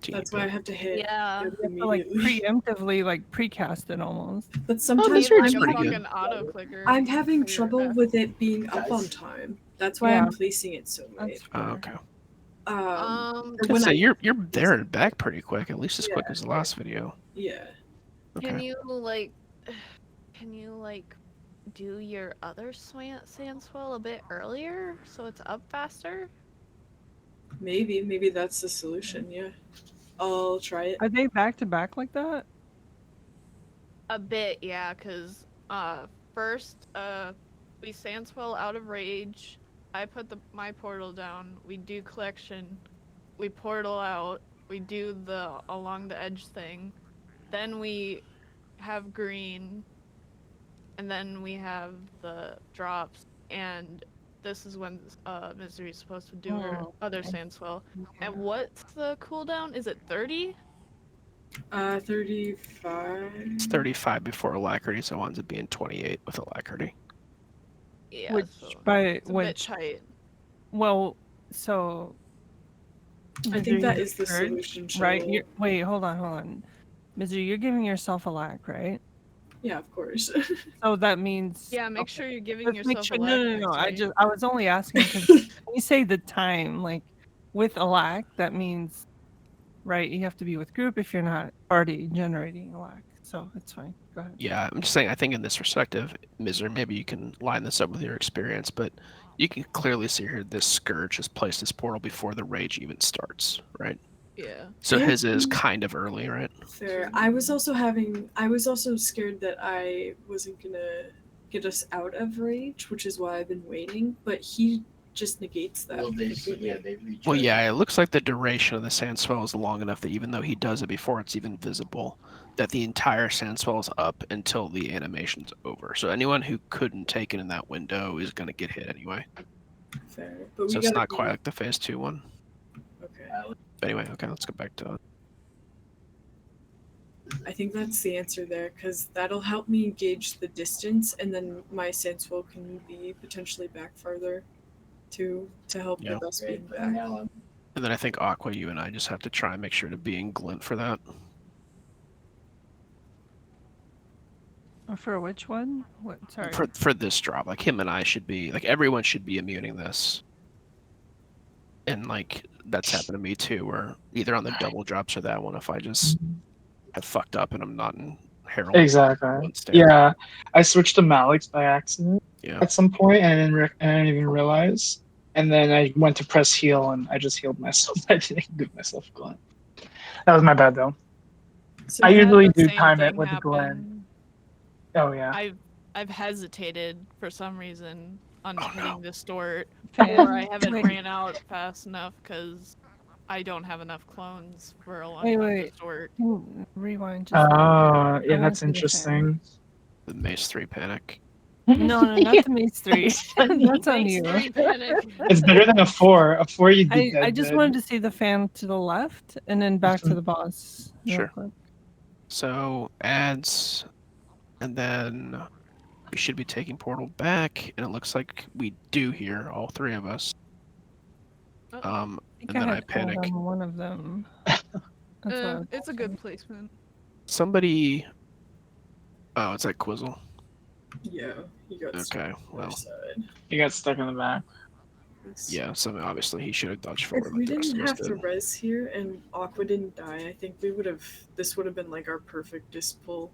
That's why I have to hit Yeah. it You have to, like, immediately. preemptively, like, precast it almost. But this sometimes is Like a pretty good. fucking auto clicker. I'm having for your trouble F. with it being up on time. That's why Yeah. I'm placing it so late. That's fair. Okay. But I'd when say I you're there and back pretty quick, at least as quick Yeah. as the last video. yeah. Can Okay. you like do your other sand swell a bit earlier so it's up faster? Maybe that's the solution. Yeah, I'll try it. Are they back to back like that? A bit, yeah, because first we sand swell out of rage. I put my portal down. We do collection. We portal out. We do the along the edge thing. Then we have green. And then we have the drops. And this is when Misery's supposed to do her other sand swell. And what's the cooldown? Is it 30? 35. It's 35 before alacrity, so it ends up being 28 with alacrity. Yeah, Which so by it's a bit which tight. well, so I think that Misery is the Scourge, solution. right? Shovel. Wait, hold on. Misery, you're giving yourself a lack, right? Yeah, of course. So that means Yeah, make sure you're giving let's make yourself sure. a No. lack. I was only asking because when you say the time, like with a lack, that means right. You have to be with group if you're not already generating a lack. So it's fine. Go ahead. Yeah, I'm just saying, I think in this perspective, Miser, maybe you can line this up with your experience, but you can clearly see here this Scourge has placed this portal before the rage even starts, right? Yeah. So Yeah. his is kind of early, right? Fair. I was also scared that I wasn't gonna get us out of rage, which is why I've been waiting. But he just negates that. Well, yeah, it looks like the duration of the sand swell is long enough that even though he does it before it's even visible, that the entire sand swell is up until the animation's over. So anyone who couldn't take it in that window is going to get hit anyway. Fair. But we So it's gotta not be- quite like the phase 2 one. Okay. But anyway, okay, let's go back to it. I think that's the answer there, because that'll help me gauge the distance, and then my sand swell can be potentially back farther, to help Yeah. with us being back. And then I think Aqua, you and I just have to try and make sure to be in glint for that. For which one? What? Sorry. For this drop, like him and I should be, like everyone should be immuning this. And like that's happened to me too, where either on the double drops or that one, if I just have fucked up and I'm not in Herald. Exactly. one stand. Yeah, I switched to Malik's by accident Yeah. at some point, and I didn't even realize. And then I went to press heal, and I just healed myself. I didn't give myself a Glen. That was my bad, though. So I I've had usually the do same time it thing with the Glen. happen. Oh yeah. I've hesitated for some reason on Oh, hitting no. distort, Okay. or I haven't Wait. ran out fast enough because I don't have enough clones for a long Wait. distort. Rewind. Just Oh, I yeah, wanna that's see the fan. interesting. The Mace 3 panic. No, not the Maze 3. That's on Makes you. me panic. It's better than a 4. A 4 you'd be I dead. just dead. wanted to see the fan to the left and then back Mm-hmm. to the boss. real Sure. quick. So ads, and then we should be taking portal back, and it looks like we do here, all three of us. Oh. I And think then I had panic. hold on one of them. That's what I was It's a good placement. Somebody. Oh, it's like Quizzle. Yeah, you got Okay, well, side. You got stuck in the back. yeah. So obviously he should have dodged If forward. we Like the rest didn't of us have to did. res here and Aqua didn't die, I think we would have. This would have been like our perfect disc pull.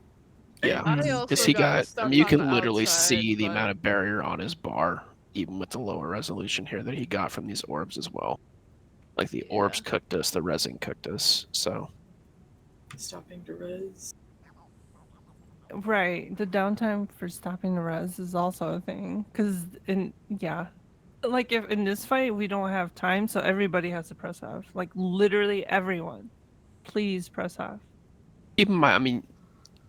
Yeah, I because also he got got. I stuck mean, you on can the literally outside, see the but- amount of barrier on his bar, even with the lower resolution here that he got from these orbs as well. Like the orbs cooked us, the resin cooked us. So Stopping to res. Right. The downtime for stopping the res is also a thing. Like if in this fight we don't have time, so everybody has to press F. Like literally everyone. Please press F. keep in mind, I mean,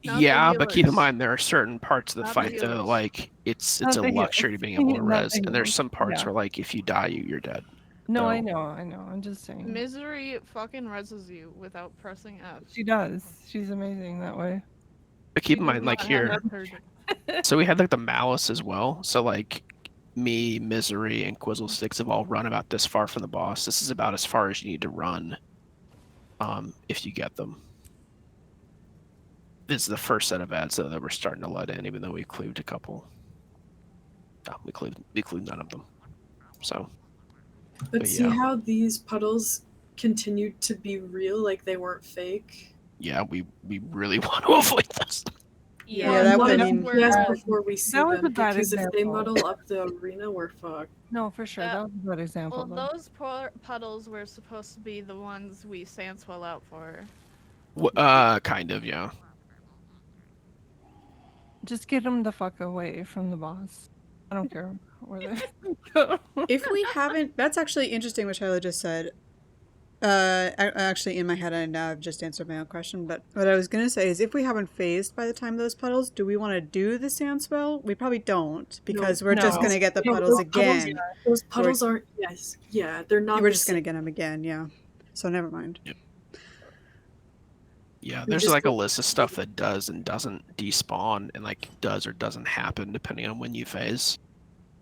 Not the yeah, but keep in healers. mind there are certain parts of the Not the fight that are healers. like it's Not a the heal- luxury to being able to not the res, and there's healers, some parts yeah. where like if you die, you're dead. No, I So- know. I'm just saying. Misery fucking reses you without pressing F. She does. She's amazing that way. But keep You in do mind, like not have here, that perk. so we had like the malice as well. So like me, Misery, and Quizzle Sticks have all run about this far from the boss. This is about as far as you need to run if you get them. This is the first set of ads though that we're starting to let in, even though we cleaved a couple. No, we cleaved none of them. So. But see yeah. how these puddles continued to be real, like they weren't fake? Yeah, we really want to avoid this. Yeah, that would Yes, mean- before we see That was them, a bad because if they example. muddle up the arena, we're fucked. No, for sure. That was a good example. Well, though. those puddles were supposed to be the ones we sandswell out for. Kind of, yeah. Just get them the fuck away from the boss. I don't care where they go. If we haven't, that's actually interesting what Shiloh just said. Actually, in my head, I now I've just answered my own question. But what I was gonna say is, if we haven't phased by the time of those puddles, do we want to do the sand swell? We probably don't, because we're just No. gonna get the No, puddles those puddles- again. Those puddles aren't. Yes, yeah, they're not. We're the just gonna same. get them again, yeah. So never mind. Yeah, We there's just like a go- list of stuff that does and doesn't despawn, and like does or doesn't happen depending on when you phase.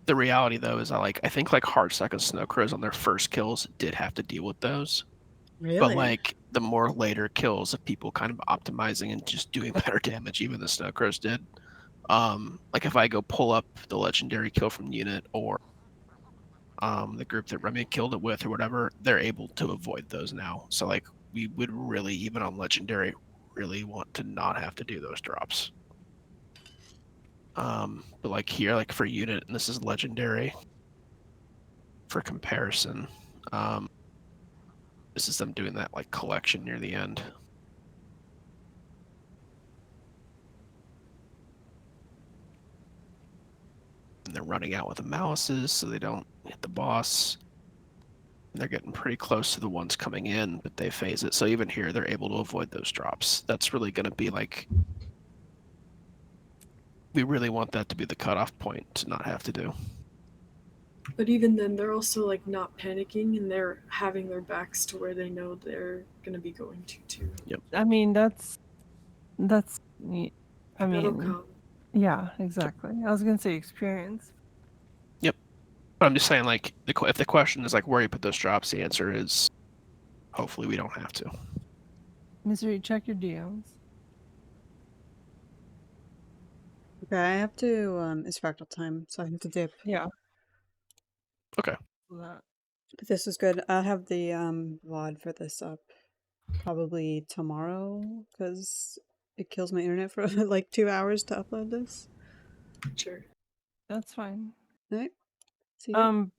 The reality though is I think like Hardstack and Snow Crows on their first kills did have to deal with those. Really? But like the more later kills of people kind of optimizing and just doing better damage, even the Snow Crows did. Like if I go pull up the legendary kill from unit or the group that Remy killed it with or whatever, they're able to avoid those now. So like we would really, even on legendary, really want to not have to do those drops. But like here, like for unit, and this is legendary for comparison. This is them doing that like collection near the end. And they're running out with the malices so they don't hit the boss. And they're getting pretty close to the ones coming in, but they phase it. So even here, they're able to avoid those drops. That's really going to be like... We really want that to be the cutoff point to not have to do. But even then, they're also like not panicking, and they're having their backs to where they know they're gonna be going to too. Yep. I mean, that's. I That'll mean, come. yeah, exactly. I was gonna say experience. Yep. But I'm just saying, like, if the question is like where you put those drops, the answer is hopefully we don't have to. Misery, check your DMs. Okay, I have to, it's fractal time, so I have to dip. Yeah. Okay. That. But this was good. I'll have the, VOD for this up probably tomorrow, because it kills my internet for like 2 hours to upload this. Sure. That's fine. Alright. See you.